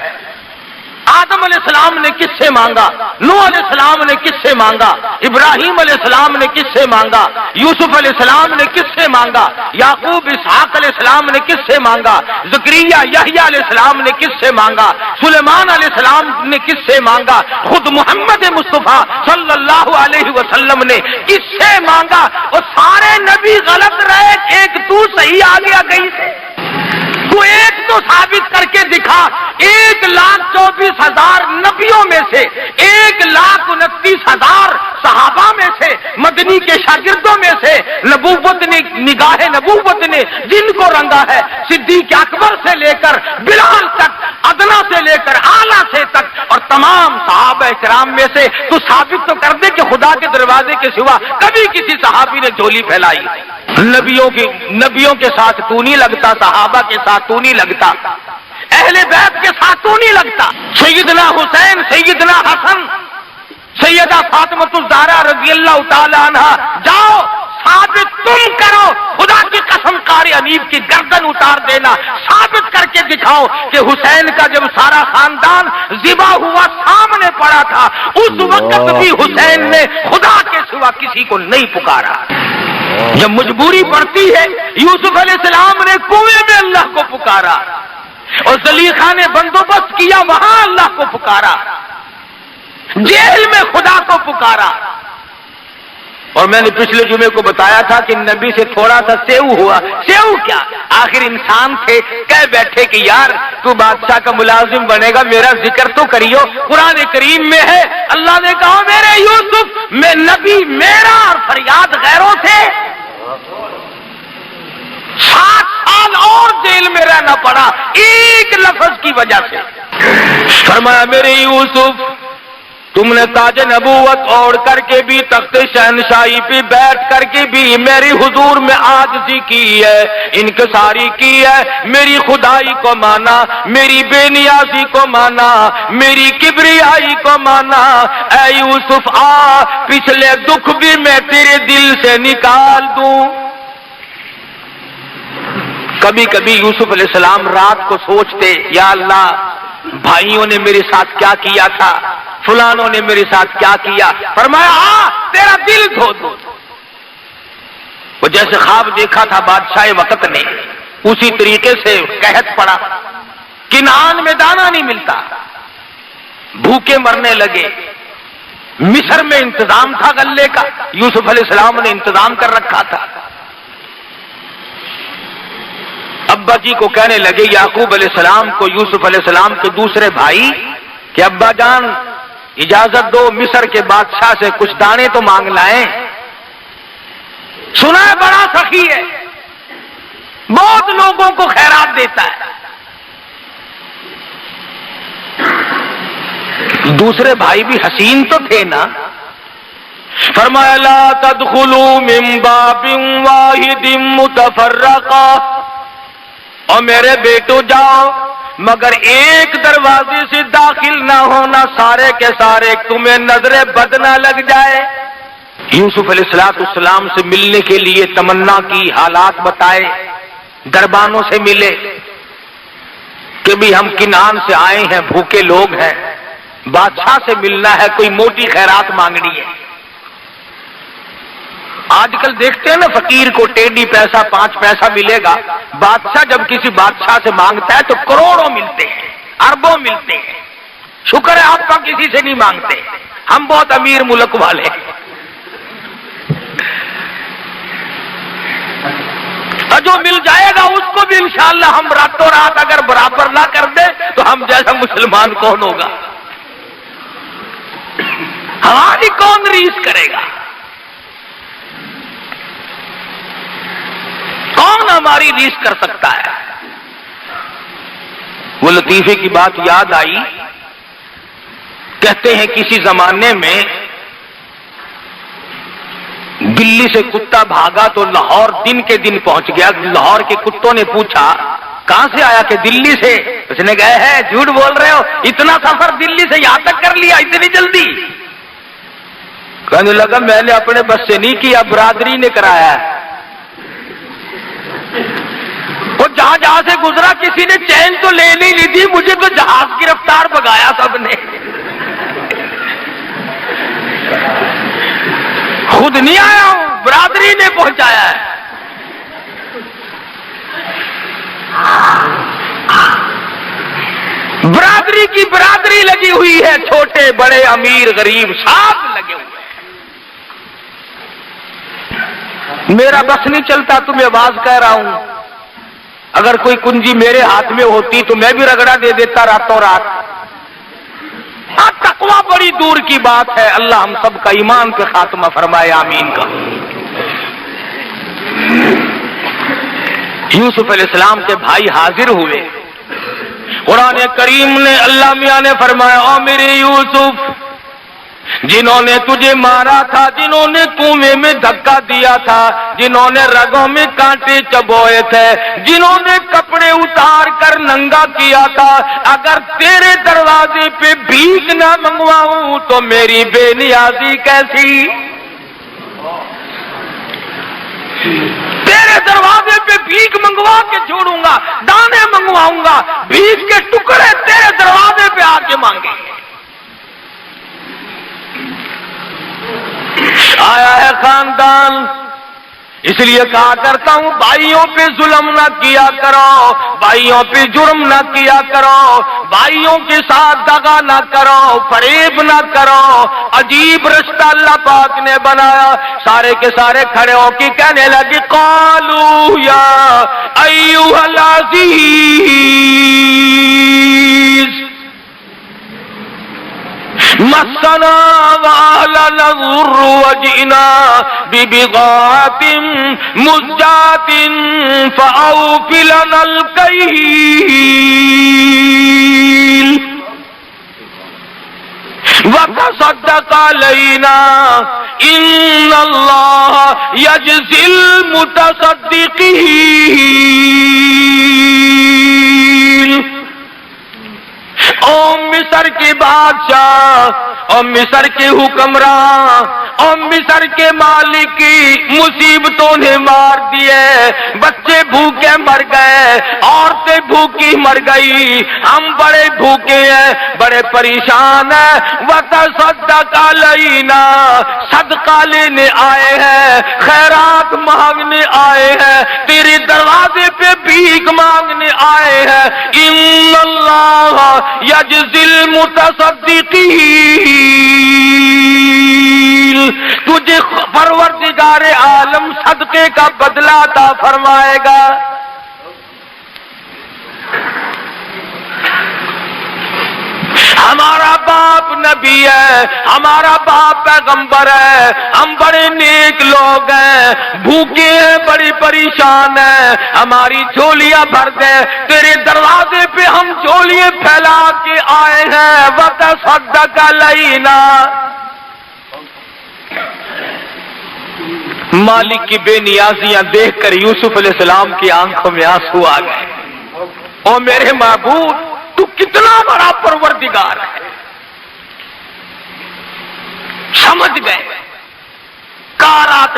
آدم علیہ السلام نے کس سے مانگا، نوح علیہ السلام نے کس سے مانگا، ابراہیم علیہ السلام نے کس سے مانگا، یوسف علیہ السلام نے کس سے مانگا، یعقوب اسحاق علیہ السلام نے کس سے مانگا، زکریا یحییٰ علیہ السلام نے کس سے مانگا، سلیمان علیہ السلام نے کس سے مانگا، خود محمد مصطفیٰ صلی اللہ علیہ وسلم نے کس سے مانگا، اور سارے نبی غلط رہے، ایک تو صحیح آ گیا کہیں سے، تو ایک تو ثابت کر کے دکھا۔ 1,24,000 نبیوں میں سے 1,29,000 صحابہ میں سے، مدنی کے شاگردوں میں سے، نبوت نے، نگاہ نبوت نے جن کو رنگا ہے، صدیق اکبر سے لے کر بلال تک، ادنا سے لے کر اعلیٰ سے تک، اور تمام صحابہ کرام میں سے تو ثابت تو کر دے کہ خدا کے دروازے کے سوا کبھی کسی صحابی نے جھولی پھیلائی۔ نبیوں کے ساتھ تو نہیں لگتا، صحابہ کے ساتھ تو نہیں لگتا، اہل بیت کے ساتھ تو نہیں لگتا، سیدنا حسین، سیدنا حسن، سیدہ فاطمہ الزہرا رضی اللہ تعالی عنہ، جاؤ ثابت تم کرو، خدا کی قسم قاری حنیف کی گردن اتار دینا، ثابت کر کے دکھاؤ کہ حسین کا جب سارا خاندان ذبح ہوا سامنے پڑا تھا، اس وقت بھی حسین نے خدا کے سوا کسی کو نہیں پکارا۔ جب مجبوری پڑتی ہے، یوسف علیہ السلام نے کنویں میں اللہ کو پکارا، اور زلیخا نے بندوبست کیا وہاں اللہ کو پکارا، جیل میں خدا کو پکارا۔ اور میں نے پچھلے جمعے کو بتایا تھا کہ نبی سے تھوڑا سا سیو ہوا، سیو کیا، آخر انسان تھے، کہہ بیٹھے کہ یار تو بادشاہ کا ملازم بنے گا، میرا ذکر تو کریو۔ قرآن کریم میں ہے، اللہ نے کہا میرے یوسف، میں نبی میرا اور فریاد غیروں سے 7 سال اور جیل میں رہنا پڑا ایک لفظ کی وجہ سے۔ فرمایا میرے یوسف، तुमने ताज नबूवत ओढ़ करके भी, तख्त शहनशाही पे बैठ करके भी मेरी हुजूर में आजिज़ी की है, इनकसारी की है, मेरी खुदाई को माना, मेरी बेनियाजी को माना, मेरी किबरियाई को माना। ऐ यूसुफ आ, पिछले दुख भी मैं तेरे दिल से निकाल दूं। कभी कभी यूसुफ अलैहिस्सलाम रात को सोचते, या अल्लाह, भाइयों ने मेरे साथ क्या किया था, फलानों ने मेरे साथ क्या किया। फरमाया आ, तेरा दिल धो दो। वो जैसे ख्वाब देखा था बादशाह वक्त ने, उसी तरीके से कहत पड़ा। किनान में दाना नहीं मिलता, भूखे मरने लगे। मिस्र में इंतजाम था गल्ले का, यूसुफ अलैहिस्सलाम ने इंतजाम कर रखा था। अब्बा जी को कहने लगे, याकूब अलैहिस्सलाम को, यूसुफ अलैहिस्सलाम के दूसरे भाई, कि अब्बा जान इजाजत दो, मिस्र के बादशाह से कुछ दाने तो मांग लाएं। सुना है बड़ा सखी है, बहुत लोगों को खैरात देता है। दूसरे भाई भी हसीन तो थे ना। फरमाया ला तदखुलू मिन बाबिन वाहिदिन मुतफर्रका, और मेरे बेटो जाओ मगर एक दरवाजे से दाखिल ना होना, सारे के सारे तुम्हें नजरे बद ना लग जाए। यूसुफ अलैहिस्सलाम से मिलने के लिए तमन्ना की, हालात बताए, दरबानों से मिले कि भी हम किनान से आए हैं, भूखे लोग हैं, बादशाह से मिलना है, कोई मोटी खैरात मांगनी है। आजकल देखते हैं ना, फकीर को टेढ़ी पैसा 5 पैसा मिलेगा, बादशाह जब किसी बादशाह से मांगता है तो करोड़ों मिलते हैं, अरबों मिलते हैं। शुक्र है आपका किसी से नहीं मांगते, हम बहुत अमीर मुल्क वाले। और जो मिल जाएगा उसको भी इंशाअल्लाह हम रातों रात अगर बराबर ना कर दे तो हम जैसा मुसलमान कौन होगा, हमारी कौन रीस करेगा, कौन हमारी रीस कर सकता है। वो लतीफे की बात याद आई, कहते हैं किसी जमाने में दिल्ली से कुत्ता भागा तो लाहौर दिन के दिन पहुंच गया। लाहौर के कुत्तों ने पूछा कहां से आया, कि दिल्ली से। उसने कहा है झूठ बोल रहे हो, इतना सफर दिल्ली से यहां तक कर लिया इतनी जल्दी। कहने लगा मैंने अपने बस से नहीं किया, बरादरी ने कराया है। वो जहां जहां से गुजरा किसी ने चैन तो ले नहीं ली थी, मुझे तो जहाज की रफ्तार भगाया सबने, खुद नहीं आया हूं, बरादरी ने पहुंचाया है। बरादरी की बरादरी लगी हुई है, छोटे बड़े अमीर गरीब सब लगे हुए हैं। मेरा बस नहीं चलता, तुम्हें आवाज कह रहा हूं, अगर कोई कुंजी मेरे हाथ में होती तो मैं भी रगड़ा दे देता रातों रात। तकवा बड़ी दूर की बात है, अल्लाह हम सब का ईमान पे खात्मा फरमाए, आमीन का। यूसुफ अलैहिस्सलाम के भाई हाजिर हुए। कुरान करीम ने, अल्लाह मियां ने फरमाया, ओ मेरे यूसुफ, जिन्होंने तुझे मारा था, जिन्होंने कुएं में धक्का दिया था, जिन्होंने रगों में कांटे चबोए थे, जिन्होंने कपड़े उतार कर नंगा किया था, अगर तेरे दरवाजे पे भीख ना मंगवाऊं तो मेरी बेनियाजी कैसी। तेरे दरवाजे पे भीख मंगवा के छोड़ूंगा, दाने मंगवाऊंगा, भीख के टुकड़े तेरे दरवाजे पे आके मांगेंगे। आया है खानदान, इसलिए कहा करता हूं भाइयों पे जुल्म ना किया करो, भाइयों पे जुर्म ना किया करो, भाइयों के साथ दगा ना करो, फरेब ना करो। अजीब रिश्ता अल्लाह पाक ने बनाया। सारे के सारे खड़े होकर कहने लगे, कालू या अय्युहल अज़ीज़ मस्सना वाला ज़ुर्रु वजिना बिबिगातिन मुज़्जातिन फ़अौफ़ि लनल कैल وتصدق علینا ان اللہ یجزی المتصدقین۔ او مصر کے بادشاہ، او مصر کے حکمراں، او مصر کے مالک کی مصیبتوں نے مار دیے، بچے بھوکے مر گئے، عورتیں بھوکی مر گئی، ہم بڑے بھوکے ہیں، بڑے پریشان ہیں، وتصدق علینا، صدقہ لینے آئے ہیں، خیرات مانگنے آئے ہیں، تیرے دروازے پہ بھیک مانگنے آئے ہیں، ان اللہ یجزی المتصدقین، تجھے پروردگار عالم صدقے کا بدلہ عطا فرمائے گا۔ ہمارا باپ نبی ہے، ہمارا باپ پیغمبر ہے، ہم بڑے نیک لوگ ہیں، بھوکے ہیں، بڑی پریشان ہیں، ہماری جھولیاں بھر دے، تیرے دروازے پہ ہم جھولیاں پھیلا کے آئے ہیں، وتصدق علینا۔ مالک کی بے نیازیاں دیکھ کر یوسف علیہ السلام کی آنکھوں میں آنسو آ گئے۔ او میرے معبود، تو کتنا بڑا پروردگار ہے، سمجھ گئے، کارات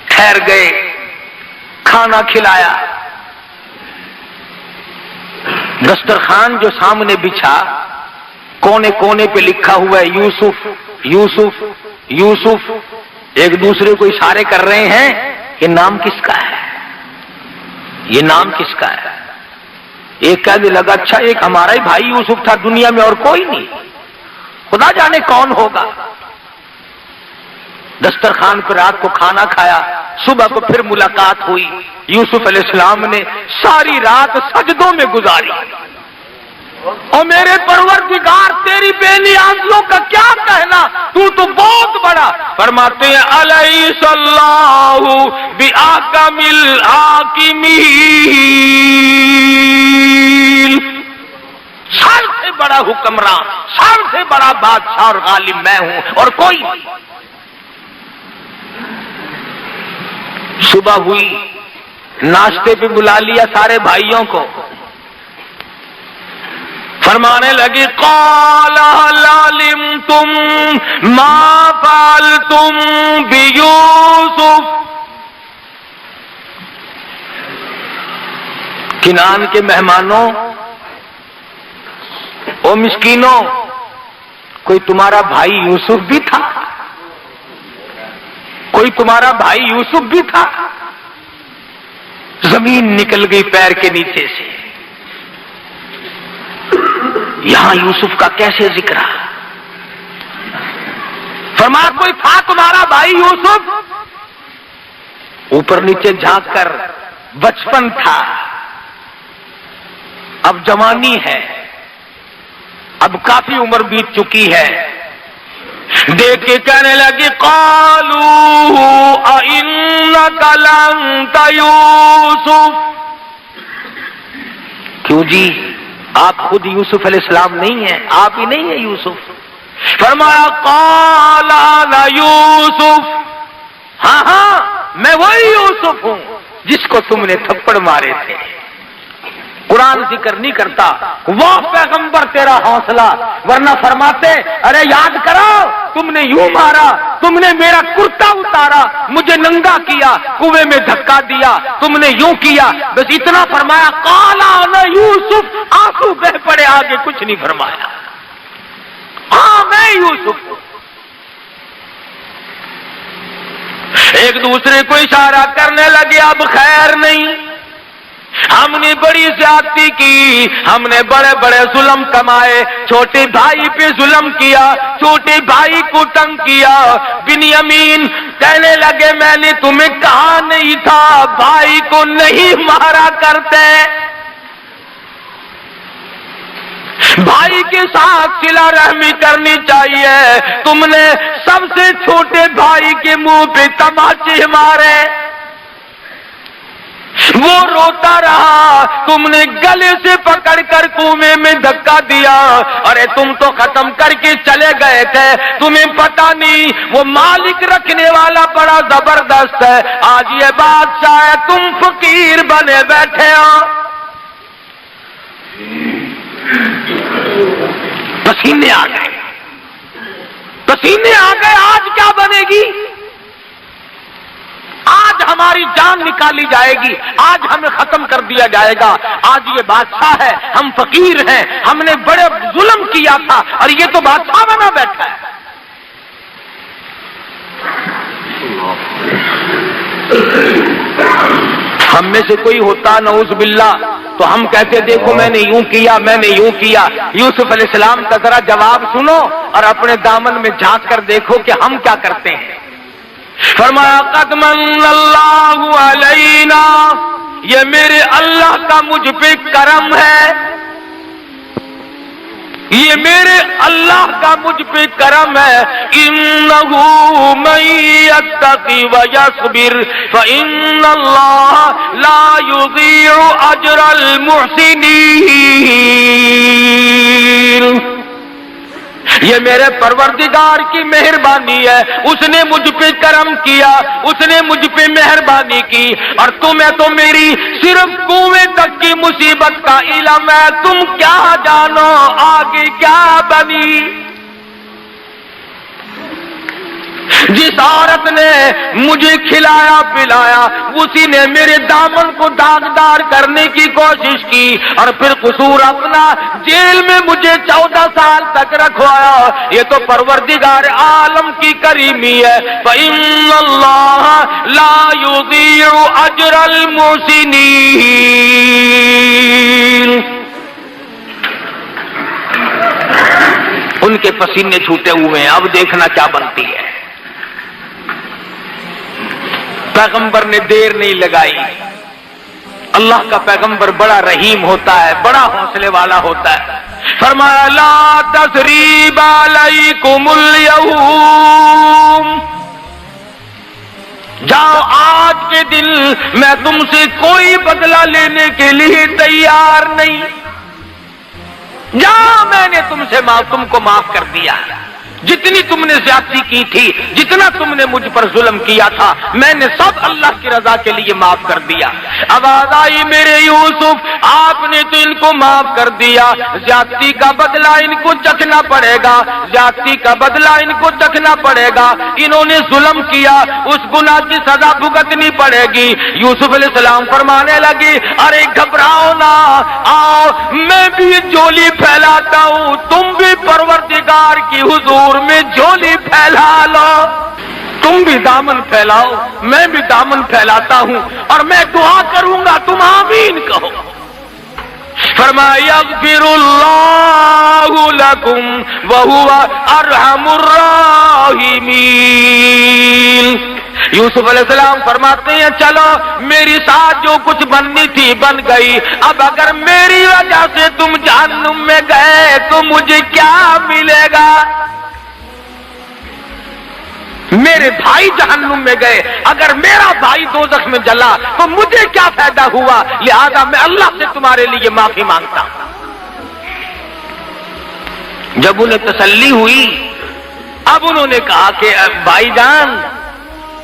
ٹھہر گئے، کھانا کھلایا، دسترخوان جو سامنے بچھا، کونے کونے پہ لکھا ہوا ہے یوسف یوسف یوسف، ایک دوسرے کو اشارے کر رہے ہیں کہ نام کس کا ہے، یہ نام کس کا ہے۔ ایک کہنے لگا اچھا ایک ہمارا ہی بھائی یوسف تھا، دنیا میں اور کوئی نہیں، خدا جانے کون ہوگا۔ دسترخوان پر رات کو کھانا کھایا، صبح کو پھر ملاقات ہوئی، یوسف علیہ السلام نے ساری رات سجدوں میں گزاری۔ اور میرے پروردگار تیری بے نیازیوں کا کیا کہنا، تو بہت بڑا۔ فرماتے ہیں الیس اللہ بأحکم الحاکمین، سب سے بڑا حکمراں، سب سے بڑا بادشاہ اور غالب میں ہوں اور کوئی نہیں۔ صبح ہوئی، ناشتے پہ بلا لیا سارے بھائیوں کو، فرمانے لگی قال هل علمتم ما فعلتم بیوسف، کنعان کے مہمانوں، او مسکینوں، کوئی تمہارا بھائی یوسف بھی تھا، کوئی تمہارا بھائی یوسف بھی تھا۔ زمین نکل گئی پیر کے نیچے سے، یہاں یوسف کا کیسے ذکر ہے؟ فرمایا کوئی تھا تمہارا بھائی یوسف؟ اوپر نیچے جھانک کر بچپن تھا، اب جوانی ہے، اب کافی عمر بیت چکی ہے، دیکھ کے کہنے لگی قالوا اِنَّكَ لَأَنْتَ یوسف، کیوں جی آپ خود یوسف علیہ السلام نہیں ہیں، آپ ہی نہیں ہیں یوسف؟ فرمایا قال انا یوسف، ہاں ہاں میں وہی یوسف ہوں جس کو تم نے تھپڑ مارے تھے۔ قرآن ذکر نہیں کرتا وہ پیغمبر تیرا حوصلہ، ورنہ فرماتے ارے یاد کرو تم نے یوں مارا، تم نے میرا کرتا اتارا، مجھے ننگا کیا، کنویں میں دھکا دیا، تم نے یوں کیا، بس اتنا فرمایا قال انا یوسف، آنسو بہ پڑے، آگے کچھ نہیں فرمایا، ہاں میں یوسف ہوں۔ ایک دوسرے کو اشارہ کرنے لگے اب خیر نہیں، ہم نے بڑی زیادتی کی، ہم نے بڑے بڑے ظلم کمائے، چھوٹے بھائی پہ ظلم کیا، چھوٹے بھائی کو تنگ کیا۔ بنیامین کہنے لگے میں نے تمہیں کہا نہیں تھا بھائی کو نہیں مارا کرتے، بھائی کے ساتھ صلہ رحمی کرنی چاہیے، تم نے سب سے چھوٹے بھائی کے منہ پہ تماچے مارے۔ वो रोता रहा, तुमने गले से पकड़ कर कुएं में धक्का दिया। अरे तुम तो खत्म करके चले गए थे, तुम्हें पता नहीं वो मालिक रखने वाला बड़ा जबरदस्त है। आज ये बादशाह है, तुम फकीर बने बैठे हो। पसीने आ गए, पसीने आ गए। आज क्या बनेगी? आज हमारी जान निकाली जाएगी, आज हमें खत्म कर दिया जाएगा। आज ये बादशाह है, हम फकीर हैं, हमने बड़े जुल्म किया था और ये तो बादशाह बना बैठा है। हम में से कोई होता नऊज़ बिल्लाह तो हम कहते देखो मैंने यूं किया, मैंने यूं किया। यूसुफ अलैहिस्सलाम का जरा जवाब सुनो और अपने दामन में झांक कर देखो कि हम क्या करते हैं। फरमाया क़द मन्नल्लाहु अलैना, ये मेरे अल्लाह का मुझ पे करम है, ये मेरे अल्लाह का मुझ पे करम है। इन्नहु मन यत्तक़ी व यस्बिर फ़इन्नल्लाह ला युज़ीअु अजरल मुहसिनीन। ये मेरे परवरदिगार की मेहरबानी है, उसने मुझ पे करम किया, उसने मुझ पे मेहरबानी की। और तुम्हें तो मेरी सिर्फ कुएं तक की मुसीबत का इल्म है, तुम क्या जानो आगे क्या बनी। जिस औरत ने मुझे खिलाया पिलाया उसी ने मेरे दामन को दागदार करने की कोशिश की और फिर कसूर अपना जेल में मुझे 14 साल तक रखवाया। ये तो परवरदिगार आलम की करीमी है। फ़इन्नल्लाह ला युज़ीअु अजरल मुहसिनीन। उनके पसीने छूटे हुए हैं, अब देखना क्या बनती है। पैगंबर ने देर नहीं लगाई। अल्लाह का पैगंबर बड़ा रहीम होता है, बड़ा हौसले वाला होता है। फरमाया ला तसरीबा अलैकुमुल यौम, जाओ आज के दिन मैं तुमसे कोई बदला लेने के लिए तैयार नहीं। जाओ, मैंने तुमको माफ कर दिया। जितनी तुमने ज्यादती की थी, जितना तुमने मुझ पर जुल्म किया था, मैंने सब अल्लाह की रजा के लिए माफ कर दिया। आवाज आई मेरे यूसुफ, आपने तो इनको माफ कर दिया, ज्यादती का बदला इनको चखना पड़ेगा, ज्यादती का बदला इनको चखना पड़ेगा। इन्होंने जुल्म किया, उस गुनाह की सजा भुगतनी पड़ेगी। यूसुफ अलैहिस्सलाम फरमाने लगे, अरे घबराओ ना, आओ मैं भी झोली फैलाता हूं, तुम भी परवरदिगार की हुजूर में झोली फैला लो। तुम भी दामन फैलाओ, मैं भी दामन फैलाता हूं और मैं दुआ करूंगा, तुम आमीन कहो। फरमाया यग़फ़िरुल्लाहु लकुम व हुवा अरहमुर राहिमीन। यूसुफ अलैहिस्सलाम फरमाते हैं चलो मेरी साथ जो कुछ बननी थी बन गई, अब अगर मेरी वजह से तुम जहन्नुम में गए तो मुझे क्या मिलेगा। मेरे भाई जहन्नुम में गए, अगर मेरा भाई दोज़ख में जला तो मुझे क्या फायदा हुआ, लिहाजा मैं अल्लाह से तुम्हारे लिए माफी मांगता हूं। जब उन्हें तसल्ली हुई, अब उन्होंने कहा कि भाईजान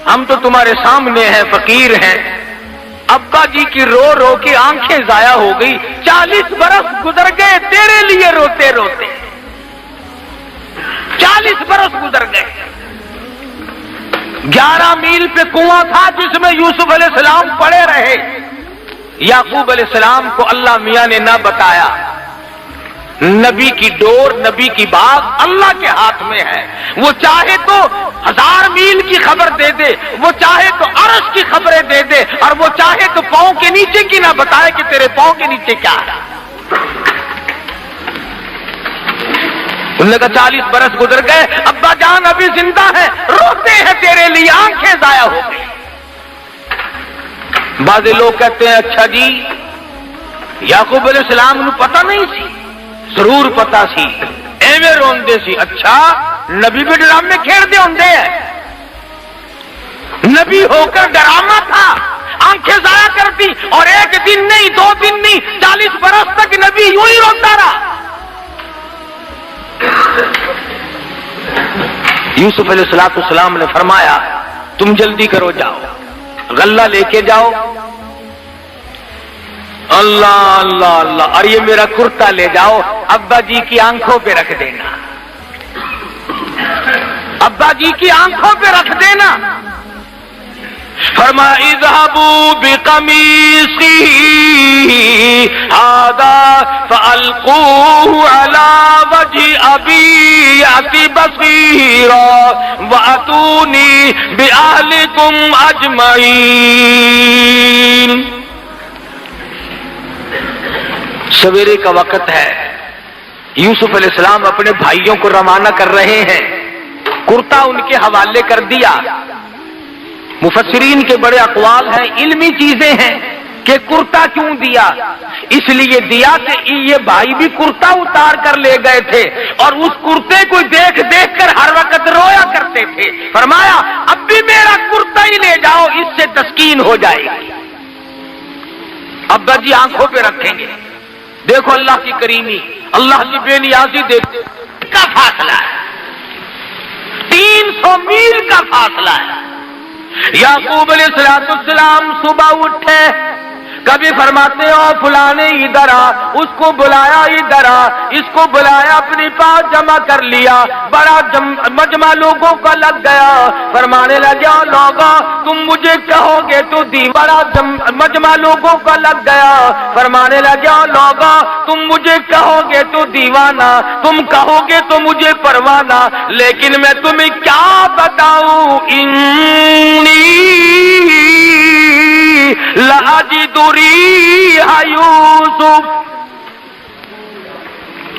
हम तो तुम्हारे सामने हैं, फकीर हैं। अब्बा जी की रो रो के आंखें जाया हो गई, 40 बरस गुजर गए तेरे लिए रोते रोते, 40 बरस गुजर गए। 11 मील पे कुआं था जिसमें यूसुफ अलैहिस्सलाम पड़े रहे। याकूब अलैहिस्सलाम को अल्लाह मियां ने ना बताया। नबी की डोर, नबी की बात अल्लाह के हाथ में है। वो चाहे तो 1000 मील की खबर दे दे, वो चाहे तो अर्श की खबरें दे दे, और वो चाहे तो पांव के नीचे की ना बताए कि तेरे पांव के नीचे क्या है। उन्होंने कहा 40 बरस गुजर गए, अब्बा जान अभी जिंदा है, रोते हैं तेरे लिए, आंखें जाया हो गई। बाज़े लोग कहते हैं अच्छा जी याकूब अलैहिस्सलाम को पता नहीं सी, जरूर पता सी, एवें रोंदे सी। अच्छा नबी भी ड्रामे खेलते होंगे हैं, नबी होकर डरामा था, آنکھیں ضائع کرتی اور ایک دن نہیں 2 دن نہیں 40 برس تک نبی یوں ہی روتا رہا۔ یوسف علیہ السلام نے فرمایا تم جلدی کرو، جاؤ غلہ لے کے جاؤ، اللہ اللہ اللہ، اور یہ میرا کرتا لے جاؤ، ابا جی کی آنکھوں پہ رکھ دینا، ابا جی کی آنکھوں پہ رکھ دینا۔ فرمایا اذهبوا بقمیصی ھذا فالقوه على وجه ابی یأتی بصیرا واتونی باہلکم اجمعین۔ سویرے کا وقت ہے، یوسف علیہ السلام اپنے بھائیوں کو روانہ کر رہے ہیں، کرتا ان کے حوالے کر دیا۔ مفسرین کے بڑے اقوال ہیں، علمی چیزیں ہیں کہ کرتا کیوں دیا، اس لیے دیا کہ یہ بھائی بھی کرتا اتار کر لے گئے تھے اور اس کرتے کو دیکھ دیکھ کر ہر وقت رویا کرتے تھے۔ فرمایا اب بھی میرا کرتا ہی لے جاؤ، اس سے تسکین ہو جائے گی، ابا جی آنکھوں پہ رکھیں گے۔ دیکھو اللہ کی کریمی، اللہ کی بے نیازی، دیکھو کا فاصلہ ہے، 300 میل کا فاصلہ ہے۔ یعقوب علیہ السلام صبح اٹھے، کبھی فرماتے ہو فلانے ادھر آ، اس کو بلایا ادھر آ، اس کو بلایا اپنی پاس جمع کر لیا، بڑا مجمع لوگوں کا لگ گیا، فرمانے لگا لوگوں تم مجھے کہو گے تو بڑا مجمع لوگوں کا لگ گیا، فرمانے لگا لوگوں تم مجھے کہو گے تو دیوانہ، تم کہو گے تو مجھے پروانہ، لیکن میں تمہیں کیا بتاؤں، انی لأجد ریح یوسف،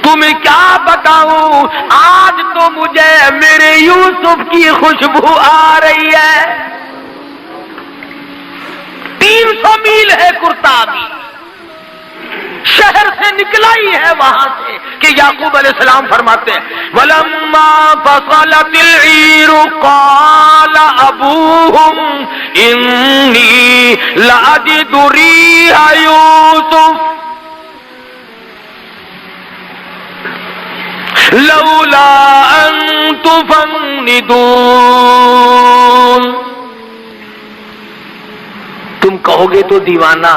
تمہیں کیا بتاؤں آج تو مجھے میرے یوسف کی خوشبو آ رہی ہے۔ 300 میل ہے کرتا، بھی شہر سے نکلا ہی ہے وہاں سے کہ یعقوب علیہ السلام فرماتے ہیں وَلَمَّا فَصَلَتِ الْعِيرُ قَالَ أَبُوهُمْ إِنِّي لَأَجِدُ رِيحَ يُوسُفَ لَوْلَا أَن تُفَنِّدُونَ۔ تم کہو گے تو دیوانہ،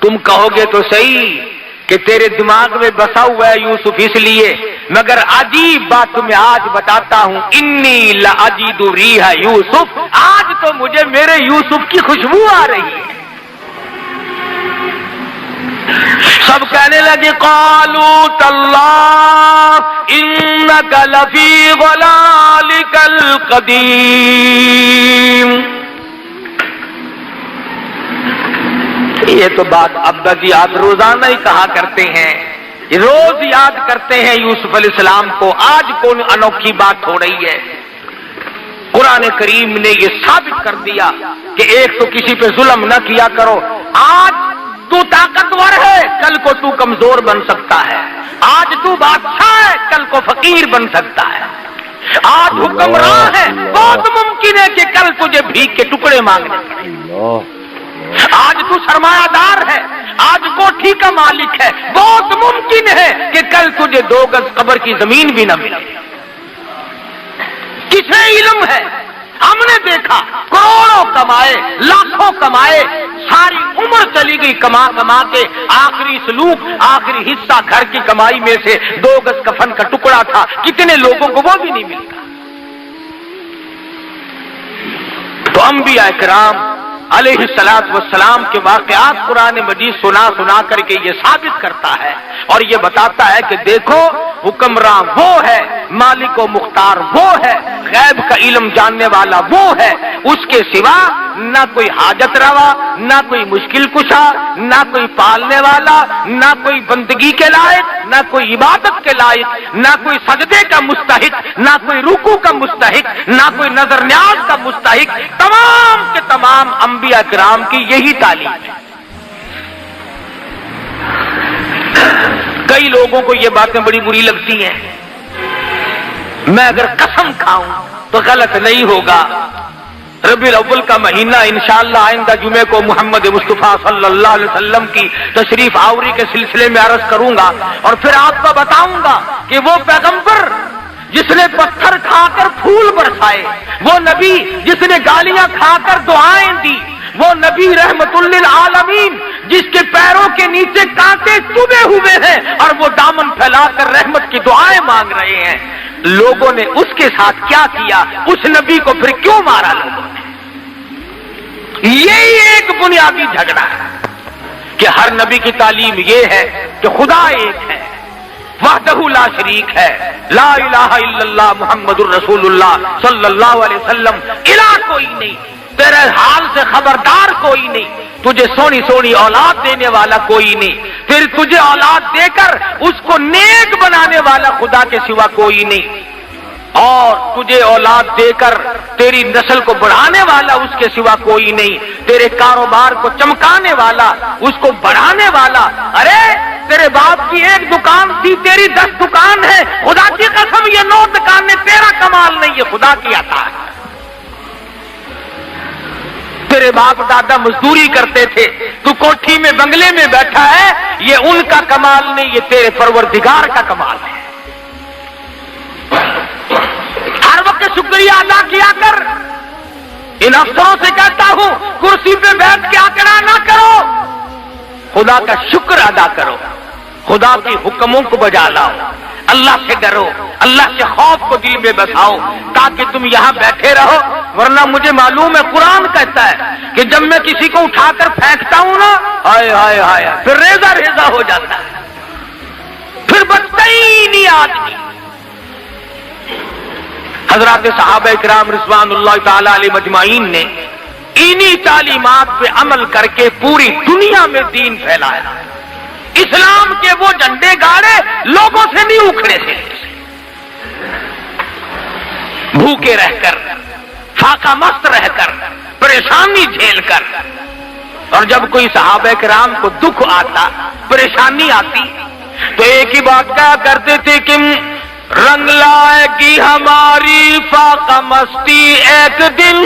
تم کہو گے تو صحیح کہ تیرے دماغ میں بسا ہوا ہے یوسف، اس لیے، مگر عجیب بات تمہیں آج بتاتا ہوں، انی لأجد ریح یوسف، آج تو مجھے میرے یوسف کی خوشبو آ رہی ہے۔ سب کہنے لگے قالوا تاللہ انک لفی ضلالک القدیم۔ یہ تو بات ابا جی آپ روزانہ ہی کہا کرتے ہیں، روز یاد کرتے ہیں یوسف علیہ السلام کو، آج کون انوکھی بات ہو رہی ہے۔ قرآن کریم نے یہ ثابت کر دیا کہ ایک تو کسی پہ ظلم نہ کیا کرو، آج تو طاقتور ہے کل کو تو کمزور بن سکتا ہے، آج تو بادشاہ ہے کل کو فقیر بن سکتا ہے، آج حکمراں ہے بہت ممکن ہے کہ کل تجھے بھیک کے ٹکڑے مانگنے پڑیں، آج تو سرمایہ دار ہے، آج کوٹھی کا مالک ہے، بہت ممکن ہے کہ کل تجھے 2 گز قبر کی زمین بھی نہ ملے۔ کسے علم ہے؟ ہم نے دیکھا کروڑوں کمائے، لاکھوں کمائے، ساری عمر چلی گئی کما کما کے، آخری سلوک، آخری حصہ گھر کی کمائی میں سے 2 گز کفن کا ٹکڑا تھا، کتنے لوگوں کو وہ بھی نہیں ملتا۔ تو انبیاء کرام علیہ السلام کے واقعات قرآن مجید سنا کر کے یہ ثابت کرتا ہے اور یہ بتاتا ہے کہ دیکھو حکمراں وہ ہے، مالک و مختار وہ ہے، غیب کا علم جاننے والا وہ ہے، اس کے سوا نہ کوئی حاجت روا، نہ کوئی مشکل کشا، نہ کوئی پالنے والا، نہ کوئی بندگی کے لائق، نہ کوئی عبادت کے لائق، نہ کوئی سجدے کا مستحق، نہ کوئی رکوع کا مستحق، نہ کوئی نظر نیاز کا مستحق، تمام کے تمام انبیاء کرام کی یہی تعلیم ہے۔ کئی لوگوں کو یہ باتیں بڑی بری لگتی ہیں، میں اگر قسم کھاؤں تو غلط نہیں ہوگا، रबीउल अव्वल का महीना इंशाअल्लाह आइंदा जुमे को मोहम्मद मुस्तफा सल्लल्लाहु अलैहि वसल्लम की तशरीफ आवरी के सिलसिले में अर्ज करूंगा और फिर आपको बताऊंगा कि वो पैगंबर जिसने पत्थर खाकर फूल बरसाए, वो नबी जिसने गालियां खाकर दुआएं दी, वो नबी रहमतुल लिल आलमीन जिसके पैरों के नीचे कांटे चुभे हुए हैं और वो दामन फैलाकर रहमत की दुआएं मांग रहे हैं। लोगों ने उसके साथ क्या किया, उस नबी को फिर क्यों मारा लोगों ने? यही एक बुनियादी झगड़ा है कि हर नबी की तालीम ये है कि खुदा एक है, वहदहू ला शरीक है, ला इलाहा इल्लल्लाह मुहम्मदुर रसूलुल्लाह सल्लल्लाहु अलैहि वसल्लम, इला कोई नहीं, तेरे हाल से खबरदार कोई नहीं, तुझे सोनी सोनी औलाद देने वाला कोई नहीं, फिर तुझे औलाद देकर उसको नेक बनाने वाला खुदा के सिवा कोई नहीं, और तुझे औलाद देकर तेरी नस्ल को बढ़ाने वाला उसके सिवा कोई नहीं, तेरे कारोबार को चमकाने वाला, उसको बढ़ाने वाला। अरे तेरे बाप की एक दुकान थी, तेरी 10 दुकान है, खुदा की कसम ये 9 दुकानें तेरा कमाल नहीं, ये खुदा की अता है। तेरे बाप दादा मजदूरी करते थे, तू कोठी में बंगले में बैठा है, ये उनका कमाल नहीं, ये तेरे परवरदिगार का कमाल है। हर वक्त शुक्रिया अदा किया कर। इन अफसरों से कहता हूं, कुर्सी पे बैठ के आंकड़ा ना करो, खुदा का शुक्र अदा करो, खुदा के हुक्मों को बजा लाओ, अल्लाह से डरो, अल्लाह से खौफ को दिल में बसाओ ताकि तुम यहां बैठे रहो। वरना मुझे मालूम है, कुरान कहता है कि जब मैं किसी को उठाकर फेंकता हूं ना, हाय हाय हाय, फिर रेजा रेजा हो जाता है, फिर बचता ही नहीं आदमी। हजरात सहाबा इकराम रिज़वानुल्लाह ताला अलैहिम अजमाइन ने इन्हीं तालीमात पे अमल करके पूरी दुनिया में दीन फैलाया। इस्लाम के वो झंडे गाड़े लोगों से नहीं उखड़े थे, भूखे रहकर, फाका मस्त रहकर, परेशानी झेलकर। और जब कोई सहाबा किराम को दुख आता, परेशानी आती, तो एक ही बात कहा करते थे कि रंग लाएगी हमारी फाका मस्ती एक दिन,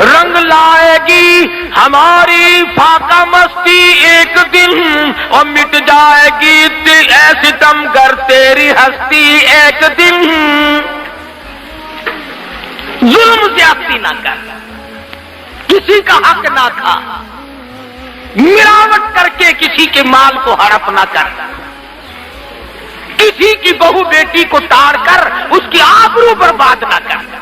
रंग लाएगी हमारी फाका मस्ती एक दिन, और मिट जाएगी सितम कर तेरी हस्ती एक दिन। जुल्म ज्यादती ना कर, किसी का हक ना खा, मिलावट करके किसी के माल को हड़प ना कर, किसी की बहू बेटी को ताड़ कर उसकी आबरू बर्बाद ना कर।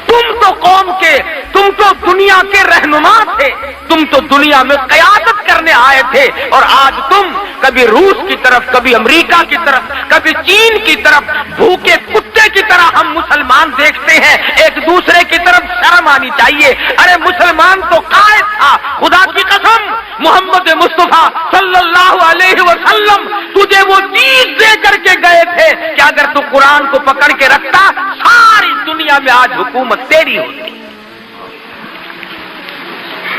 तुम तो कौम के, तुम तो दुनिया के रहनुमा थे, तुम तो दुनिया में क़यादत करने आए थे, और आज तुम कभी रूस की तरफ, कभी अमेरिका की तरफ, कभी चीन की तरफ भूखे कुत्ते की तरह हम मुसलमान देखते हैं। एक दूसरे की तरफ शर्म आनी चाहिए। अरे मुसलमान तो कायद था, खुदा की कसम, मोहम्मद मुस्तफा सल्लल्लाहु अलैहि वसल्लम तुझे वो चीज दे करके गए थे कि अगर तू कुरान को पकड़ के रखता, सारी दुनिया में आज हुकूमत तेरी होती।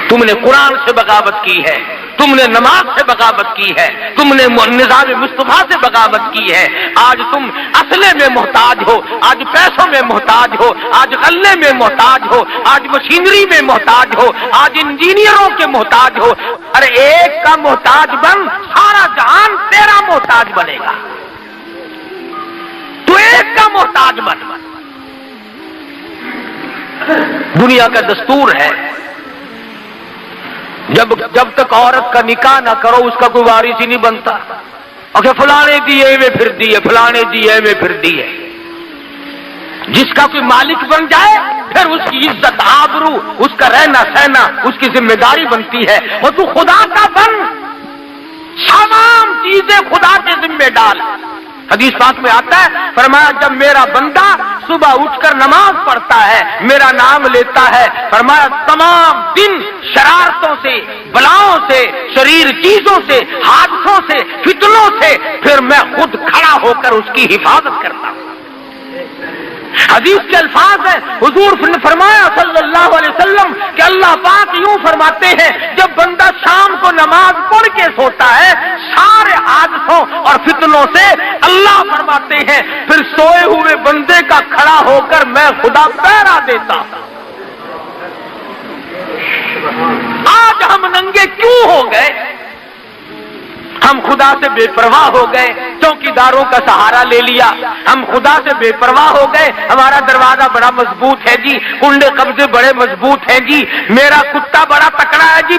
तुमने कुरान से बगावत की है, तुमने नमाज से बगावत की है, तुमने निज़ाम मुस्तफा से बगावत की है। आज तुम असले में मोहताज हो, आज पैसों में मोहताज हो, आज गल्ले में मोहताज हो, आज मशीनरी में मोहताज हो, आज इंजीनियरों के मोहताज हो। अरे एक का मोहताज बन, सारा जहान तेरा मोहताज बनेगा। तू एक का मोहताज बन। दुनिया का दस्तूर है, जब तक औरत का निकाह ना करो उसका कोई वारिस ही नहीं बनता। अगर फलाने दिए में फिर दिए, फलाने दिए में फिर दिए। जिसका कोई मालिक बन जाए फिर उसकी इज्जत, आबरू, उसका रहना सहना उसकी जिम्मेदारी बनती है। और तू खुदा का बन, तमाम चीजें खुदा के जिम्मे डाल। हदीस पाक में आता है, फरमाया जब मेरा बंदा सुबह उठकर नमाज पढ़ता है, मेरा नाम लेता है, फरमाया तमाम दिन शरारतों से, बलाओं से, शरीर चीजों से, हादसों से, फितनों से फिर मैं खुद खड़ा होकर उसकी हिफाजत करता हूं। हदीस के अल्फाज है, हुजूर ने फरमाया सल्लल्लाहु अलैहि वसल्लम कि अल्लाह पाक यूं फरमाते हैं, जब बंदा शाम को नमाज पढ़ के सोता है, सारे हादसों और फितनों से अल्लाह फरमाते हैं फिर सोए हुए बंदे का खड़ा होकर मैं खुदा पहरा देता। आज हम नंगे क्यों हो गए? हम खुदा से बेपरवाह हो गए, चौकीदारों का सहारा ले लिया। हम खुदा से बेपरवाह हो गए, हमारा दरवाजा बड़ा मजबूत है जी, कुंडे कब्जे बड़े मजबूत हैं जी, मेरा कुत्ता बड़ा तकड़ा है जी,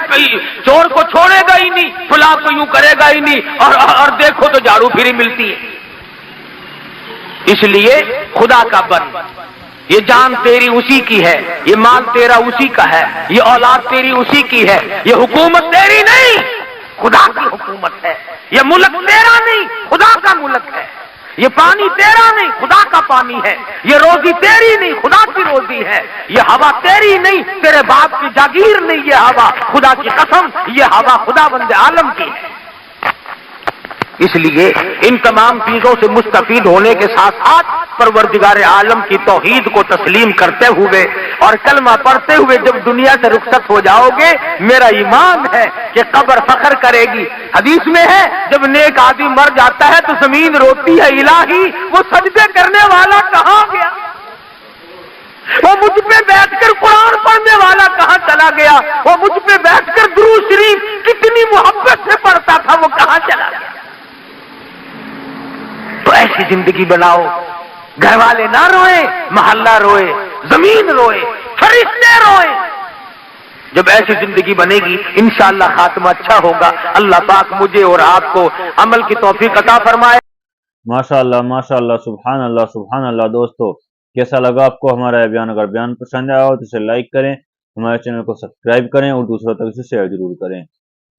चोर को छोड़ेगा ही नहीं, फुला को यूं करेगा ही नहीं, और देखो तो झाड़ू फिरी मिलती है। इसलिए खुदा का बन, ये जान तेरी उसी की है, ये माल तेरा उसी का है, ये औलाद तेरी उसी की है, ये हुकूमत तेरी नहीं खुदा की हुकूमत है, ये मुल्क तेरा नहीं खुदा का मुल्क है, ये पानी तेरा नहीं खुदा का पानी है, ये रोजी तेरी नहीं खुदा की रोजी है, ये हवा तेरी नहीं तेरे बाप की जागीर नहीं, ये हवा खुदा की कसम, ये हवा खुदा बंदे आलम की है। इसलिए इन तमाम चीजों से मुस्तफीद होने के साथ साथ परवरदिगार आलम की तौहीद को तस्लीम करते हुए और कलमा पढ़ते हुए जब दुनिया से रुखसत हो जाओगे, मेरा ईमान है कि कब्र फख्र करेगी। हदीस में है जब नेक आदमी मर जाता है तो जमीन रोती है, इलाही वो सजदे करने वाला कहां गया, वो मुझ पे बैठकर कुरान पढ़ने वाला कहां चला गया, वो मुझ पे बैठकर दुरूद शरीफ कितनी मोहब्बत से पढ़ता था वो कहां चला गया। तो ऐसी जिंदगी बनाओ, घर वाले ना रोए, मोहल्ला रोए, जमीन रोए, फरिश्ते रोए। जब ऐसी जिंदगी बनेगी इंशाअल्लाह खात्मा अच्छा होगा। अल्लाह पाक मुझे और आपको अमल की तौफीक अता फरमाए। माशाअल्लाह माशाअल्लाह, सुभान अल्लाह सुभान अल्लाह। दोस्तों, कैसा लगा आपको हमारा बयान? अगर बयान पसंद आया हो तो इसे लाइक करें, हमारे चैनल को सब्सक्राइब करें और दूसरों तक इसे शेयर जरूर करें।